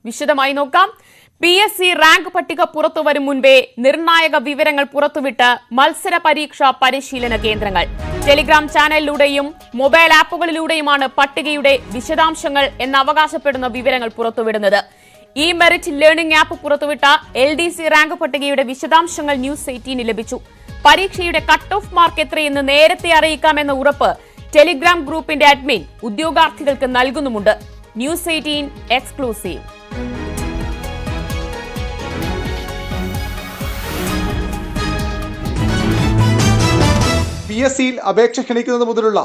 വിശദമായി നോക്കാം. PSC rank പട്ടിക പുറത്തുവരും മുൻപേ നിർണായക വിവരങ്ങൾ പുറത്തുവിട്ട് മത്സര പരീക്ഷാ പരിശീലന കേന്ദ്രങ്ങൾ. ടെലിഗ്രാം ചാനലിലൂടെയും മൊബൈൽ ആപ്പുകളിലൂടെയുമാണ് പട്ടികയുടെ വിശദാംശങ്ങൾ എന്ന് അവകാശപ്പെടുന്ന വിവരങ്ങൾ പുറത്തുവിടുന്നത്. ഈ മെറിറ്റ് ലേണിംഗ് ആപ്പ് പുറത്തുവിട്ട LDC റാങ്ക് പട്ടികയുടെ വിശദാംശങ്ങൾ ന്യൂസ് 18 ലഭിച്ചു. പരീക്ഷയുടെ കട്ട് ഓഫ് മാർക്ക് എത്രയെന്ന് നേരത്തെ അറിയിക്കാമെന്ന ഉറപ്പ് ടെലിഗ്രാം ഗ്രൂപ്പിന്റെ അഡ്മിൻ ഉദ്യോഗാർത്ഥികൾക്ക് നൽകുന്നുമുണ്ട്. News 18 exclusive. PSCയിൽ അപേക്ഷ ക്ഷണിക്കുന്നത് മുതലുള്ള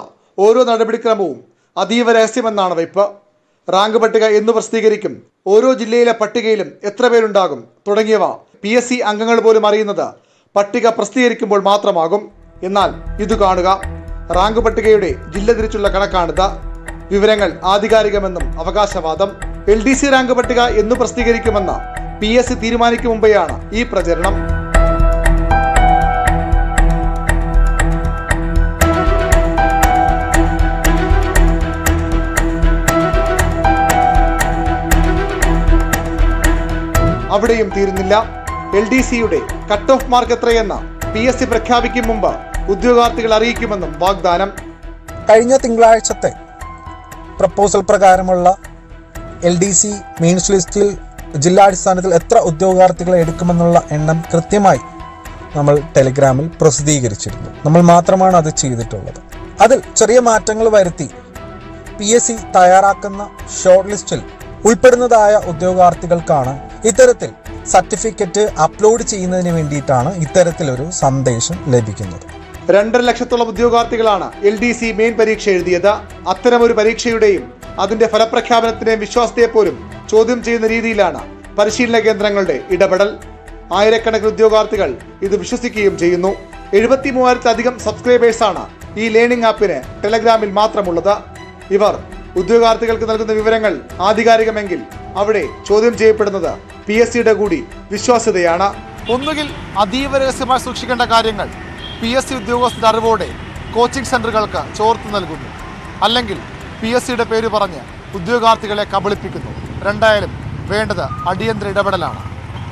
ഓരോ നടപടിക്രമവും അതീവ രഹസ്യമെന്നാണ് വയ്പ്. റാങ്ക് പട്ടിക എന്ന് പ്രസിദ്ധീകരിക്കും, ഓരോ ജില്ലയിലെ പട്ടികയിലും എത്ര പേരുണ്ടാകും തുടങ്ങിയവ PSC അംഗങ്ങൾ പോലും അറിയുന്നത് പട്ടിക പ്രസിദ്ധീകരിക്കുമ്പോൾ മാത്രമാകും. എന്നാൽ ഇത് കാണുക, റാങ്ക് പട്ടികയുടെ ജില്ല തിരിച്ചുള്ള കണക്കാണിത്. വിവരങ്ങൾ ആധികാരികമെന്നും അവകാശവാദം. LDC റാങ്ക് പട്ടിക എന്ന് പ്രസിദ്ധീകരിക്കുമെന്ന് PSC തീരുമാനിക്കും മുമ്പെയാണ് ഈ പ്രചരണം. അവിടെയും തീരുന്നില്ല. LDCയുടെ കട്ട് ഓഫ് മാർക്ക് എത്രയെന്ന് PSC പ്രഖ്യാപിക്കും മുമ്പ് ഉദ്യോഗാർത്ഥികൾ അറിയിക്കുമെന്നും വാഗ്ദാനം. കഴിഞ്ഞ തിങ്കളാഴ്ചത്തെ പ്രപ്പോസൽ പ്രകാരമുള്ള LDC മെയിൻസ് ലിസ്റ്റിൽ ജില്ലാടിസ്ഥാനത്തിൽ എത്ര ഉദ്യോഗാർത്ഥികളെ എടുക്കുമെന്നുള്ള എണ്ണം കൃത്യമായി നമ്മൾ ടെലിഗ്രാമിൽ പ്രസിദ്ധീകരിച്ചിരുന്നു. നമ്മൾ മാത്രമാണ് അത് ചെയ്തിട്ടുള്ളത്. അതിൽ ചെറിയ മാറ്റങ്ങൾ വരുത്തി PSC തയ്യാറാക്കുന്ന ഷോർട്ട് ലിസ്റ്റിൽ ഉൾപ്പെടുന്നതായ ഉദ്യോഗാർത്ഥികൾക്കാണ് ഇത്തരത്തിൽ സർട്ടിഫിക്കറ്റ് അപ്ലോഡ് ചെയ്യുന്നതിന് വേണ്ടിയിട്ടാണ് ഇത്തരത്തിലൊരു സന്ദേശം ലഭിക്കുന്നത്. 2.5 ലക്ഷത്തോളം ഉദ്യോഗാർത്ഥികളാണ് LDC മെയിൻ പരീക്ഷ എഴുതിയത്. അത്തരമൊരു പരീക്ഷയുടെയും അതിന്റെ ഫലപ്രഖ്യാപനത്തിന്റെയും വിശ്വാസത്തെ പോലും ചോദ്യം ചെയ്യുന്ന രീതിയിലാണ് പരിശീലന കേന്ദ്രങ്ങളുടെ ഇടപെടൽ. ആയിരക്കണക്കിന് ഉദ്യോഗാർത്ഥികൾ ഇത് വിശ്വസിക്കുകയും ചെയ്യുന്നു. 73,000-ലധികം സബ്സ്ക്രൈബേഴ്സാണ് ഈ ലേണിംഗ് ആപ്പിന് ടെലഗ്രാമിൽ മാത്രമുള്ളത്. ഇവർ ഉദ്യോഗാർത്ഥികൾക്ക് നൽകുന്ന വിവരങ്ങൾ ആധികാരികമെങ്കിൽ അവിടെ ചോദ്യം ചെയ്യപ്പെടുന്നത് PSCയുടെ കൂടി വിശ്വാസ്യതയാണ്. ഒന്നുകിൽ അതീവ രഹസ്യമായി സൂക്ഷിക്കേണ്ട കാര്യങ്ങൾ PSC ഉദ്യോഗസ്ഥരുടെ അറിവോടെ കോച്ചിംഗ് സെന്ററുകൾക്ക് ചോർത്ത് നൽകുന്നു, അല്ലെങ്കിൽ PSCയുടെ പേര് പറഞ്ഞ് ഉദ്യോഗാർത്ഥികളെ കബളിപ്പിക്കുന്നു. രണ്ടായാലും വേണ്ടത് അടിയന്തര ഇടപെടലാണ്.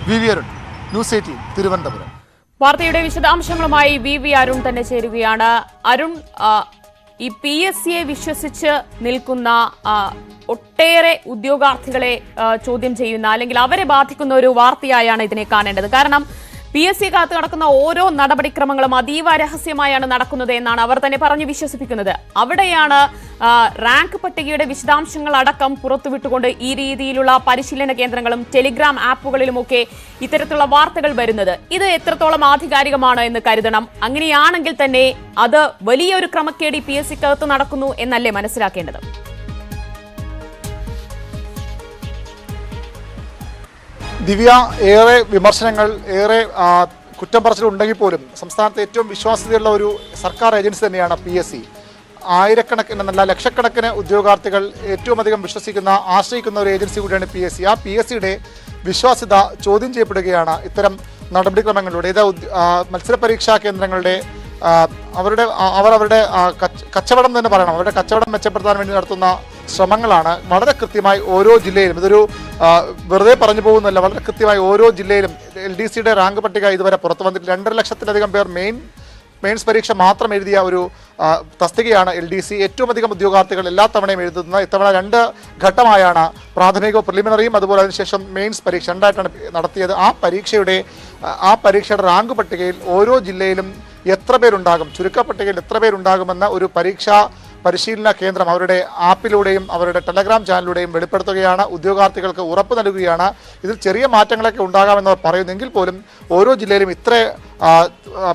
VV Arun, news 18 Thiruvananthapuram. വാർത്തയുടെ വിശദാംശങ്ങളുമായി VV അരുൺ തന്നെ ചേരുകയാണ്. അരുൺ, ഈ PSCയെ വിശ്വസിച്ച് നിൽക്കുന്ന ഒട്ടേറെ ഉദ്യോഗാർത്ഥികളെ ചോദ്യം ചെയ്യുന്ന അല്ലെങ്കിൽ അവരെ ബാധിക്കുന്ന ഒരു വാർത്തയായാണ് ഇതിനെ കാണേണ്ടത്. കാരണം PSC കാത്ത് നടക്കുന്ന ഓരോ നടപടിക്രമങ്ങളും അതീവ രഹസ്യമായാണ് നടക്കുന്നത് എന്നാണ് അവർ തന്നെ പറഞ്ഞു വിശ്വസിപ്പിക്കുന്നത്. അവിടെയാണ് റാങ്ക് പട്ടികയുടെ വിശദാംശങ്ങൾ അടക്കം പുറത്തുവിട്ടുകൊണ്ട് ഈ രീതിയിലുള്ള പരിശീലന കേന്ദ്രങ്ങളും ടെലിഗ്രാം ആപ്പുകളിലുമൊക്കെ ഇത്തരത്തിലുള്ള വാർത്തകൾ വരുന്നത്. ഇത് എത്രത്തോളം ആധികാരികമാണ് എന്ന് കരുതണം. അങ്ങനെയാണെങ്കിൽ തന്നെ അത് വലിയൊരു ക്രമക്കേട് PSC കാത്ത് നടക്കുന്നു എന്നല്ലേ മനസ്സിലാക്കേണ്ടത്? ദിവ്യ, ഏറെ വിമർശനങ്ങൾ, ഏറെ കുറ്റം പറച്ചിലുണ്ടെങ്കിൽ പോലും സംസ്ഥാനത്തെ ഏറ്റവും വിശ്വാസ്യതയുള്ള ഒരു സർക്കാർ ഏജൻസി തന്നെയാണ് PSC. ആയിരക്കണക്കിന് എന്നല്ല ലക്ഷക്കണക്കിന് ഉദ്യോഗാർത്ഥികൾ ഏറ്റവും അധികം വിശ്വസിക്കുന്ന, ആശ്രയിക്കുന്ന ഒരു ഏജൻസി കൂടിയാണ് PSC. ആ PSCയുടെ വിശ്വാസ്യത ചോദ്യം ചെയ്യപ്പെടുകയാണ് ഇത്തരം നടപടിക്രമങ്ങളിലൂടെ. ഇത് മത്സര പരീക്ഷാ കേന്ദ്രങ്ങളുടെ അവരുടെ കച്ചവടം തന്നെ പറയണം, അവരുടെ കച്ചവടം മെച്ചപ്പെടുത്താൻ വേണ്ടി നടത്തുന്ന ശ്രമങ്ങളാണ്. വളരെ കൃത്യമായി ഓരോ ജില്ലയിലും, ഇതൊരു വെറുതെ പറഞ്ഞു പോകുന്നല്ല, വളരെ കൃത്യമായി ഓരോ ജില്ലയിലും LDCയുടെ റാങ്ക് പട്ടിക ഇതുവരെ പുറത്തു വന്നിട്ട് 2.5 ലക്ഷത്തിലധികം പേർ മെയിൻസ് പരീക്ഷ മാത്രം എഴുതിയ ഒരു തസ്തികയാണ് LDC. ഏറ്റവും അധികം ഉദ്യോഗാർത്ഥികൾ എല്ലാ തവണയും എഴുതുന്നത്. ഇത്തവണ 2 ഘട്ടമായാണ് പ്രാഥമികവും പ്രിലിമിനറിയും അതുപോലെ അതിനുശേഷം മെയിൻസ് പരീക്ഷ രണ്ടായിട്ടാണ് നടത്തിയത്. ആ പരീക്ഷയുടെ റാങ്ക് പട്ടികയിൽ ഓരോ ജില്ലയിലും എത്ര പേരുണ്ടാകും, ചുരുക്കപ്പട്ടികയിൽ എത്ര പേരുണ്ടാകുമെന്ന ഒരു പരിശീലന കേന്ദ്രം അവരുടെ ആപ്പിലൂടെയും അവരുടെ ടെലഗ്രാം ചാനലിലൂടെയും വെളിപ്പെടുത്തുകയാണ്. ഉദ്യോഗാർത്ഥികൾക്ക് ഉറപ്പ് നൽകുകയാണ്. ഇതിൽ ചെറിയ മാറ്റങ്ങളൊക്കെ ഉണ്ടാകാമെന്ന് പറയുന്നെങ്കിൽ പോലും ഓരോ ജില്ലയിലും ഇത്ര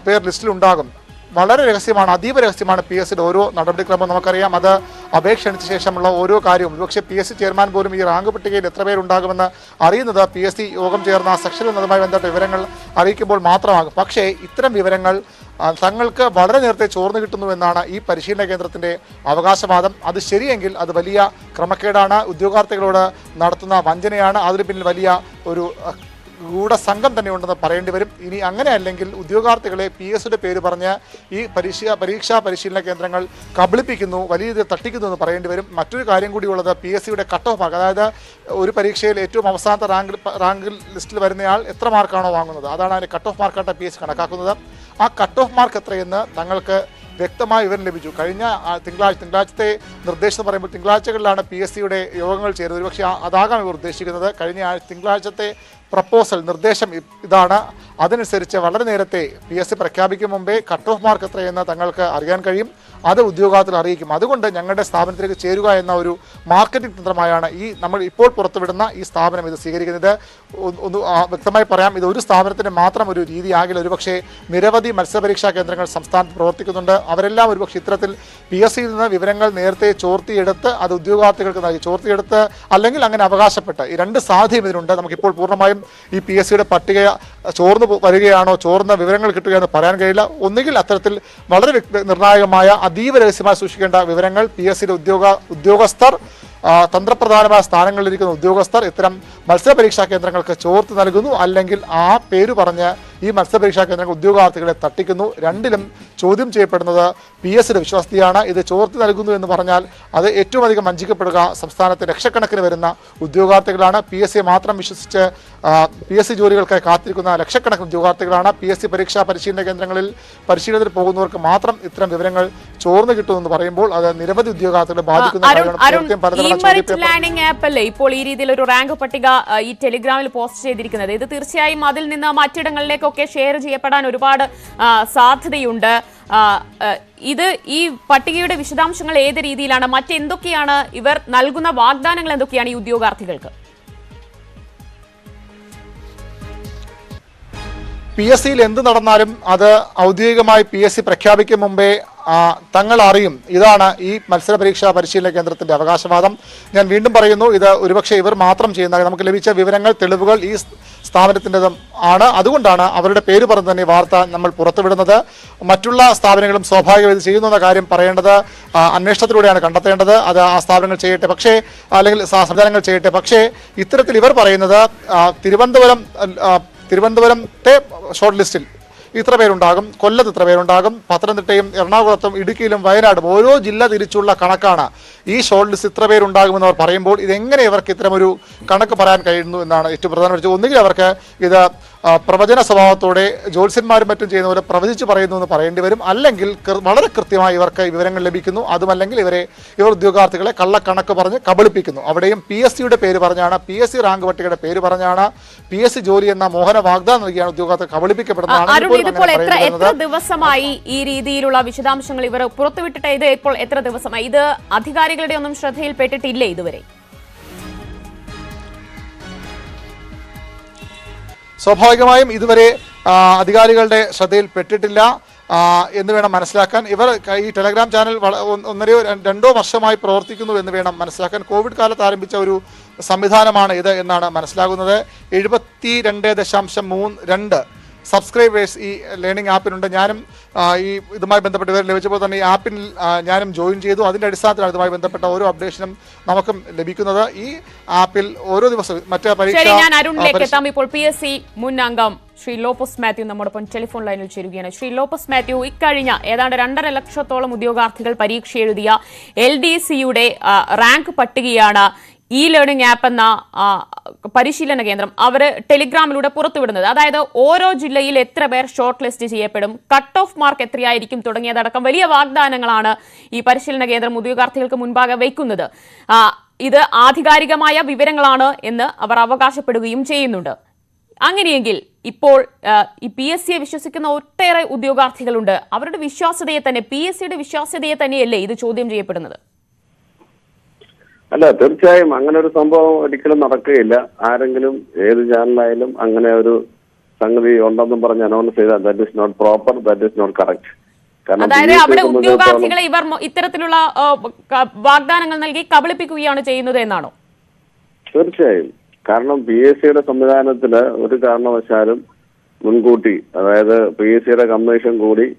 പേർ ലിസ്റ്റിലുണ്ടാകും. വളരെ രഹസ്യമാണ്, അതീവ രഹസ്യമാണ് PSCയുടെ ഓരോ നടപടിക്രമം. നമുക്കറിയാം, അത് അപേക്ഷ ക്ഷണിച്ച ശേഷമുള്ള ഓരോ കാര്യവും. പക്ഷേ PSC ചെയർമാൻ പോലും ഈ റാങ്ക് പട്ടികയിൽ എത്ര പേരുണ്ടാകുമെന്ന് അറിയുന്നത് PSC യോഗം ചേർന്ന സെക്ഷനിൽ അതുമായി ബന്ധപ്പെട്ട വിവരങ്ങൾ അറിയിക്കുമ്പോൾ മാത്രമാകും. പക്ഷേ ഇത്തരം വിവരങ്ങൾ തങ്ങൾക്ക് വളരെ നേരത്തെ ചോർന്നു കിട്ടുന്നുവെന്നാണ് ഈ പരിശീലന കേന്ദ്രത്തിൻ്റെ അവകാശവാദം. അത് ശരിയെങ്കിൽ അത് വലിയ ക്രമക്കേടാണ്, ഉദ്യോഗാർത്ഥികളോട് നടത്തുന്ന വഞ്ചനയാണ്. അതിന് പിന്നിൽ വലിയ ഒരു ഗൂഢസംഘം തന്നെ ഉണ്ടെന്ന് പറയേണ്ടി വരും. ഇനി അങ്ങനെ അല്ലെങ്കിൽ ഉദ്യോഗാർത്ഥികളെ PSCയുടെ പേര് പറഞ്ഞ് ഈ പരീക്ഷാ പരിശീലന കേന്ദ്രങ്ങൾ കബളിപ്പിക്കുന്നു, വലിയ രീതിയിൽ തട്ടിക്കുന്നു എന്ന് പറയേണ്ടി വരും. മറ്റൊരു കാര്യം കൂടിയുള്ളത് PSCയുടെ കട്ട് ഓഫ് മാർക്ക്, അതായത് ഒരു പരീക്ഷയിൽ ഏറ്റവും അവസാനത്തെ റാങ്ക് ലിസ്റ്റിൽ വരുന്നയാൾ എത്ര മാർക്കാണോ വാങ്ങുന്നത്, അതാണ് അതിൻ്റെ കട്ട് ഓഫ് മാർക്കായിട്ട് PSC കണക്കാക്കുന്നത്. ആ കട്ട് ഓഫ് മാർക്ക് എത്രയെന്ന് തങ്ങൾക്ക് വ്യക്തമായ വിവരം ലഭിച്ചു. കഴിഞ്ഞ തിങ്കളാഴ്ചത്തെ നിർദ്ദേശം എന്ന് പറയുമ്പോൾ തിങ്കളാഴ്ചകളിലാണ് PSCയുടെ യോഗങ്ങൾ ചേരുന്നത്. ഒരുപക്ഷെ അതാകാം ഇവർ ഉദ്ദേശിക്കുന്നത്. കഴിഞ്ഞ തിങ്കളാഴ്ചത്തെ പ്രപ്പോസൽ നിർദ്ദേശം ഇതാണ്. അതനുസരിച്ച് വളരെ നേരത്തെ PSC പ്രഖ്യാപിക്കും മുമ്പേ കട്ട് ഓഫ് മാർക്ക് എത്രയെന്ന് തങ്ങൾക്ക് അറിയാൻ കഴിയും. അത് ഉദ്യോഗാർത്ഥികൾ അറിയിക്കും. അതുകൊണ്ട് ഞങ്ങളുടെ സ്ഥാപനത്തിലേക്ക് ചേരുക എന്ന ഒരു മാർക്കറ്റിംഗ് തന്ത്രമായാണ് നമ്മൾ ഇപ്പോൾ പുറത്തുവിടുന്ന ഈ സ്ഥാപനം ഇത് സ്വീകരിക്കുന്നത്. ഒന്ന് വ്യക്തമായി പറയാം, ഇത് ഒരു സ്ഥാപനത്തിന് മാത്രം ഒരു രീതിയാകില്ല. ഒരുപക്ഷെ നിരവധി മത്സരപരീക്ഷാ കേന്ദ്രങ്ങൾ സംസ്ഥാനത്ത് പ്രവർത്തിക്കുന്നുണ്ട്. അവരെല്ലാം ഒരുപക്ഷെ ഇത്തരത്തിൽ PSCയിൽ നിന്ന് വിവരങ്ങൾ നേരത്തെ ചോർത്തിയെടുത്ത് അത് ഉദ്യോഗാർത്ഥികൾക്ക് നൽകി, ചോർത്തിയെടുത്ത് അല്ലെങ്കിൽ അങ്ങനെ അവകാശപ്പെട്ട്, ഈ രണ്ട് സാധ്യതയും ഇതിനുണ്ട്. നമുക്കിപ്പോൾ പൂർണ്ണമായും ഈ PSCയുടെ പട്ടിക ചോർന്നു വരികയാണോ, ചോർന്ന വിവരങ്ങൾ കിട്ടുകയെന്ന് പറയാൻ കഴിയില്ല. ഒന്നുകിൽ അത്തരത്തിൽ വളരെ നിർണായകമായ അതീവ രഹസ്യമായി സൂക്ഷിക്കേണ്ട വിവരങ്ങൾ PSCയുടെ ഉദ്യോഗസ്ഥർ, തന്ത്രപ്രധാനമായ സ്ഥാനങ്ങളിലിരിക്കുന്ന ഉദ്യോഗസ്ഥർ ഇത്തരം മത്സരപരീക്ഷാ കേന്ദ്രങ്ങൾക്ക് ചോർത്ത് നൽകുന്നു, അല്ലെങ്കിൽ ആ പേര് പറഞ്ഞ് ഈ മത്സരപരീക്ഷാ കേന്ദ്രങ്ങൾ ഉദ്യോഗാർത്ഥികളെ തട്ടിക്കുന്നു. രണ്ടിലും ചോദ്യം ചെയ്യപ്പെടുന്നത് PSCയുടെ വിശ്വാസ്യതയാണ്. ഇത് ചോർത്തി നൽകുന്നു എന്ന് പറഞ്ഞാൽ അത് ഏറ്റവും അധികം വഞ്ചിക്കപ്പെടുക സംസ്ഥാനത്തെ ലക്ഷക്കണക്കിന് വരുന്ന ഉദ്യോഗാർത്ഥികളാണ്. PSCയെ മാത്രം വിശ്വസിച്ച് PSC ജോലികൾക്കായി കാത്തിരിക്കുന്ന ലക്ഷക്കണക്കിന് ഉദ്യോഗാർത്ഥികളാണ്. PSC പരീക്ഷാ പരിശീലന കേന്ദ്രങ്ങളിൽ പരിശീലനത്തിൽ പോകുന്നവർക്ക് മാത്രം ഇത്തരം വിവരങ്ങൾ ചോർന്നു കിട്ടുമെന്ന് പറയുമ്പോൾ അത് നിരവധി ഉദ്യോഗാർത്ഥികളെ ബാധിക്കുന്ന ലേണിംഗ് ആപ്പ് അല്ലേ ഇപ്പോൾ ഈ രീതിയിൽ ഒരു റാങ്ക് പട്ടിക ഈ ടെലിഗ്രാമിൽ പോസ്റ്റ് ചെയ്തിരിക്കുന്നത്? ഇത് തീർച്ചയായും അതിൽ നിന്ന് മറ്റിടങ്ങളിലേക്കൊക്കെ ഷെയർ ചെയ്യപ്പെടാൻ ഒരുപാട് സാധ്യതയുണ്ട്. ഇത് ഈ പട്ടികയുടെ വിശദാംശങ്ങൾ ഏത് രീതിയിലാണ്, മറ്റെന്തൊക്കെയാണ് ഇവർ നൽകുന്ന വാഗ്ദാനങ്ങൾ, എന്തൊക്കെയാണ് ഈ ഉദ്യോഗാർത്ഥികൾക്ക്? PSCയിൽ എന്ത് നടന്നാലും അത് ഔദ്യോഗികമായി PSC പ്രഖ്യാപിക്കും മുമ്പേ തങ്ങൾ അറിയും. ഇതാണ് ഈ മത്സര പരീക്ഷാ പരിശീലന കേന്ദ്രത്തിന്റെ അവകാശവാദം. ഞാൻ വീണ്ടും പറയുന്നു, ഇത് ഒരുപക്ഷെ ഇവർ മാത്രം ചെയ്യുന്ന, നമുക്ക് ലഭിച്ച വിവരങ്ങൾ, തെളിവുകൾ ഈ സ്ഥാപനത്തിൻ്റെതും ആണ്. അതുകൊണ്ടാണ് അവരുടെ പേര് പറഞ്ഞ് തന്നെ വാർത്ത നമ്മൾ പുറത്തുവിടുന്നത്. മറ്റുള്ള സ്ഥാപനങ്ങളും സ്വാഭാവികമായി ഇത് ചെയ്യുന്നു എന്ന കാര്യം പറയേണ്ടത് അന്വേഷണത്തിലൂടെയാണ് കണ്ടെത്തേണ്ടത്. അത് ആ സ്ഥാപനങ്ങൾ ചെയ്യട്ടെ, പക്ഷേ അല്ലെങ്കിൽ സംവിധാനങ്ങൾ ചെയ്യട്ടെ. പക്ഷേ ഇത്തരത്തിൽ ഇവർ പറയുന്നത് തിരുവനന്തപുരത്തെ ഷോർട്ട് ലിസ്റ്റിൽ ഇത്ര പേരുണ്ടാകും, കൊല്ലത്ത് ഇത്ര പേരുണ്ടാകും, പത്തനംതിട്ടയും എറണാകുളത്തും ഇടുക്കിയിലും വയനാടും ഓരോ ജില്ല തിരിച്ചുള്ള കണക്കാണ്. ഈ ഷോർട്ട് ലിസ്റ്റ് ഇത്ര പേരുണ്ടാകുമെന്ന് അവർ പറയുമ്പോൾ ഇതെങ്ങനെ ഇവർക്ക് ഇത്തരമൊരു കണക്ക് പറയാൻ കഴിയുന്നു എന്നാണ് ഏറ്റവും പ്രധാനപ്പെട്ട. ഒന്നുകിൽ അവർക്ക് ഇത് പ്രവചന സ്വഭാവത്തോടെ ജ്യോത്സ്യന്മാരും മറ്റും ചെയ്യുന്ന പോലെ പ്രവചിച്ച് പറയുന്നു എന്ന് പറയേണ്ടി വരും, അല്ലെങ്കിൽ വളരെ കൃത്യമായി ഇവർക്ക് വിവരങ്ങൾ ലഭിക്കുന്നു. അതുമല്ലെങ്കിൽ ഇവർ ഉദ്യോഗാർത്ഥികളെ കള്ളക്കണക്ക് പറഞ്ഞ് കബളിപ്പിക്കുന്നു. അവിടെയും PSCയുടെ പേര് പറഞ്ഞാണ്, PSC റാങ്ക് പട്ടികയുടെ പേര് പറഞ്ഞാണ്, PSC ജോലി എന്ന മോഹന വാഗ്ദാനം നൽകിയാണ് ഉദ്യോഗാർത്ഥികൾ കബളിപ്പിക്കപ്പെടുന്നതാണ്. എത്ര ദിവസമായി ഈ രീതിയിലുള്ള വിശദാംശങ്ങൾ ഇവർ പുറത്തുവിട്ടിട്ട്? ഇത് ഇപ്പോൾ എത്ര ദിവസമായി? ഇത് അധികാരികളുടെ ഒന്നും ശ്രദ്ധയിൽപ്പെട്ടിട്ടില്ലേ ഇതുവരെ? സ്വാഭാവികമായും ഇതുവരെ അധികാരികളുടെ ശ്രദ്ധയിൽപ്പെട്ടിട്ടില്ല എന്ന് വേണം മനസ്സിലാക്കാൻ. ഇവർ ഈ ടെലഗ്രാം ചാനൽ 1-2 വർഷമായി പ്രവർത്തിക്കുന്നു എന്ന് വേണം മനസ്സിലാക്കാൻ. കോവിഡ് കാലത്ത് ആരംഭിച്ച ഒരു സംവിധാനമാണ് ഇത് എന്നാണ് മനസ്സിലാകുന്നത്. 72.32 സബ്സ്ക്രൈബേഴ്സ് ഈ ലേണിംഗ് ആപ്പിനുണ്ട്. ഞാനും ഈ ഇതുമായി ബന്ധപ്പെട്ട് ഇവർ ലഭിച്ചപ്പോൾ തന്നെ ഈ ആപ്പിൽ ഞാനും ജോയിൻ ചെയ്തു. അതിൻ്റെ അടിസ്ഥാനത്തിലാണ് ഇതുമായി ബന്ധപ്പെട്ട ഓരോ അപ്ഡേഷനും നമുക്കും ലഭിക്കുന്നത്. ഈ ആപ്പിൽ ഓരോ ദിവസവും മറ്റേ പരീക്ഷ ഇപ്പോൾ PSC മുൻ അംഗം ശ്രീ ലോപ്പസ് മാത്യു നമ്മോടൊപ്പം ടെലിഫോൺ ലൈനിൽ ചേരുകയാണ്. ശ്രീ ലോപ്പസ് മാത്യു, ഇക്കഴിഞ്ഞ ഏതാണ്ട് 2.5 ലക്ഷത്തോളം ഉദ്യോഗാർത്ഥികൾ പരീക്ഷ എഴുതിയ LDCയുടെ റാങ്ക് പട്ടികയാണ് ഈ ലേണിംഗ് ആപ്പ് എന്ന പരിശീലന കേന്ദ്രം അവർ ടെലിഗ്രാമിലൂടെ പുറത്തുവിടുന്നത്. അതായത് ഓരോ ജില്ലയിൽ എത്ര പേർ ഷോർട്ട് ലിസ്റ്റ് ചെയ്യപ്പെടും, കട്ട് ഓഫ് മാർക്ക് എത്രയായിരിക്കും തുടങ്ങിയതടക്കം വലിയ വാഗ്ദാനങ്ങളാണ് ഈ പരിശീലന കേന്ദ്രം ഉദ്യോഗാർത്ഥികൾക്ക് മുൻപാകെ വയ്ക്കുന്നത്. ഇത് ആധികാരികമായ വിവരങ്ങളാണ് എന്ന് അവർ അവകാശപ്പെടുകയും ചെയ്യുന്നുണ്ട്. അങ്ങനെയെങ്കിൽ ഇപ്പോൾ ഈ PSCയെ വിശ്വസിക്കുന്ന ഒട്ടേറെ ഉദ്യോഗാർത്ഥികളുണ്ട്. അവരുടെ വിശ്വാസ്യതയെ തന്നെ, PSCയുടെ വിശ്വാസ്യതയെ തന്നെയല്ലേ ഇത് ചോദ്യം ചെയ്യപ്പെടുന്നത്? അല്ല, തീർച്ചയായും അങ്ങനെ ഒരു സംഭവം ഒരിക്കലും നടക്കുകയില്ല. ആരെങ്കിലും ഏത് ചാനലായാലും അങ്ങനെ ഒരു സംഗതി ഉണ്ടെന്നും പറഞ്ഞ് അനൗൺസ് ചെയ്താൽ that is not proper, that is not correct. അതായത് അവിടെ ഉദ്യോഗാർത്ഥികളെ ഇവർ ഇത്തരത്തിലുള്ള വാഗ്ദാനങ്ങൾ നൽകി കബളിപ്പിക്കുകയാണ് ചെയ്യുന്നത് എന്നാണോ? തീർച്ചയായും. കാരണം PSCയുടെ സംവിധാനത്തില് ഒരു കാരണവശാലും മുൻകൂട്ടി, അതായത് PSCയുടെ കമ്മീഷൻ കൂടി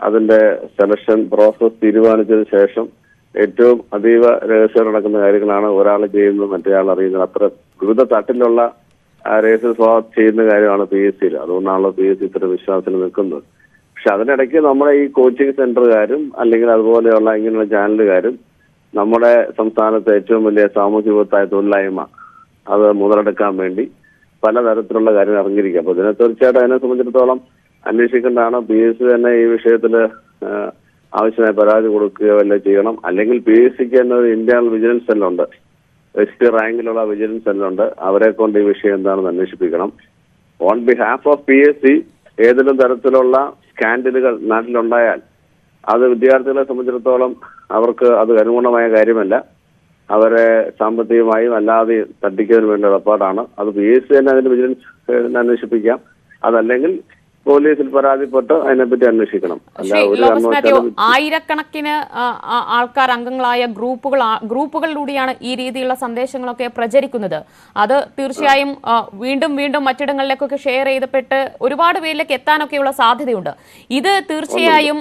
അതിന്റെ സെലക്ഷൻ പ്രോസസ് തീരുമാനിച്ചതിന് ശേഷം ഏറ്റവും അതീവ രഹസ്യം നടക്കുന്ന കാര്യങ്ങളാണ് ഒരാൾ ചെയ്യുന്നത് മറ്റേയാൾ അറിയുന്നത്. അത്ര വിവിധ തട്ടിലുള്ള രജിസ്റ്റർ സ്വാഗതം ചെയ്യുന്ന കാര്യമാണ് PSCയിൽ. അതുകൊണ്ടാണല്ലോ PSC ഇത്ര വിശ്വാസത്തിൽ നിൽക്കുന്നത്. പക്ഷെ അതിനിടയ്ക്ക് നമ്മുടെ ഈ കോച്ചിങ് സെന്ററുകാരും അല്ലെങ്കിൽ അതുപോലെയുള്ള ഇങ്ങനെയുള്ള ചാനലുകാരും നമ്മുടെ സംസ്ഥാനത്തെ ഏറ്റവും വലിയ സാമൂഹ്യ വിപത്തായ തൊഴിലില്ലായ്മ അത് മുതലെടുക്കാൻ വേണ്ടി പലതരത്തിലുള്ള കാര്യങ്ങൾ ഇറങ്ങിയിരിക്കുക. അപ്പൊ ഇതിനെ തീർച്ചയായിട്ടും അതിനെ സംബന്ധിച്ചിടത്തോളം അന്വേഷിക്കേണ്ടതാണ്. PSC തന്നെ ഈ വിഷയത്തിൽ ആവശ്യമായ പരാതി കൊടുക്കുകയോ വല്ല ചെയ്യണം. അല്ലെങ്കിൽ PSCക്ക് തന്നെ ഒരു ഇന്റേണൽ വിജിലൻസ് സെല്ലുണ്ട്, SP റാങ്കിലുള്ള വിജിലൻസ് സെല്ലുണ്ട്. അവരെ കൊണ്ട് ഈ വിഷയം എന്താണെന്ന് അന്വേഷിപ്പിക്കണം. ഓൺ ബിഹാഫ് ഓഫ് PSC ഏതെങ്കിലും തരത്തിലുള്ള സ്കാൻഡലുകൾ നാട്ടിലുണ്ടായാൽ അത് വിദ്യാർത്ഥികളെ സംബന്ധിച്ചിടത്തോളം അവർക്ക് അത് അനുഗുണമായ കാര്യമല്ല. അവരെ സാമ്പത്തികമായും അല്ലാതെയും തട്ടിക്കുന്നതിന് വേണ്ട ഏർപ്പാടാണ്. അത് PSC തന്നെ അതിന്റെ വിജിലൻസ് അന്വേഷിപ്പിക്കാം. അതല്ലെങ്കിൽ പോലീസിൽ പരാതിപ്പെട്ട് അതിനെപ്പറ്റി അന്വേഷിക്കണം. ആയിരക്കണക്കിന് ആൾക്കാർ അംഗങ്ങളായ ഗ്രൂപ്പുകളിലൂടെയാണ് ഈ രീതിയിലുള്ള സന്ദേശങ്ങളൊക്കെ പ്രചരിക്കുന്നത്. അത് തീർച്ചയായും വീണ്ടും വീണ്ടും മറ്റിടങ്ങളിലേക്കൊക്കെ ഷെയർ ചെയ്തപ്പെട്ട് ഒരുപാട് പേരിലേക്ക് എത്താനൊക്കെയുള്ള സാധ്യതയുണ്ട്. ഇത് തീർച്ചയായും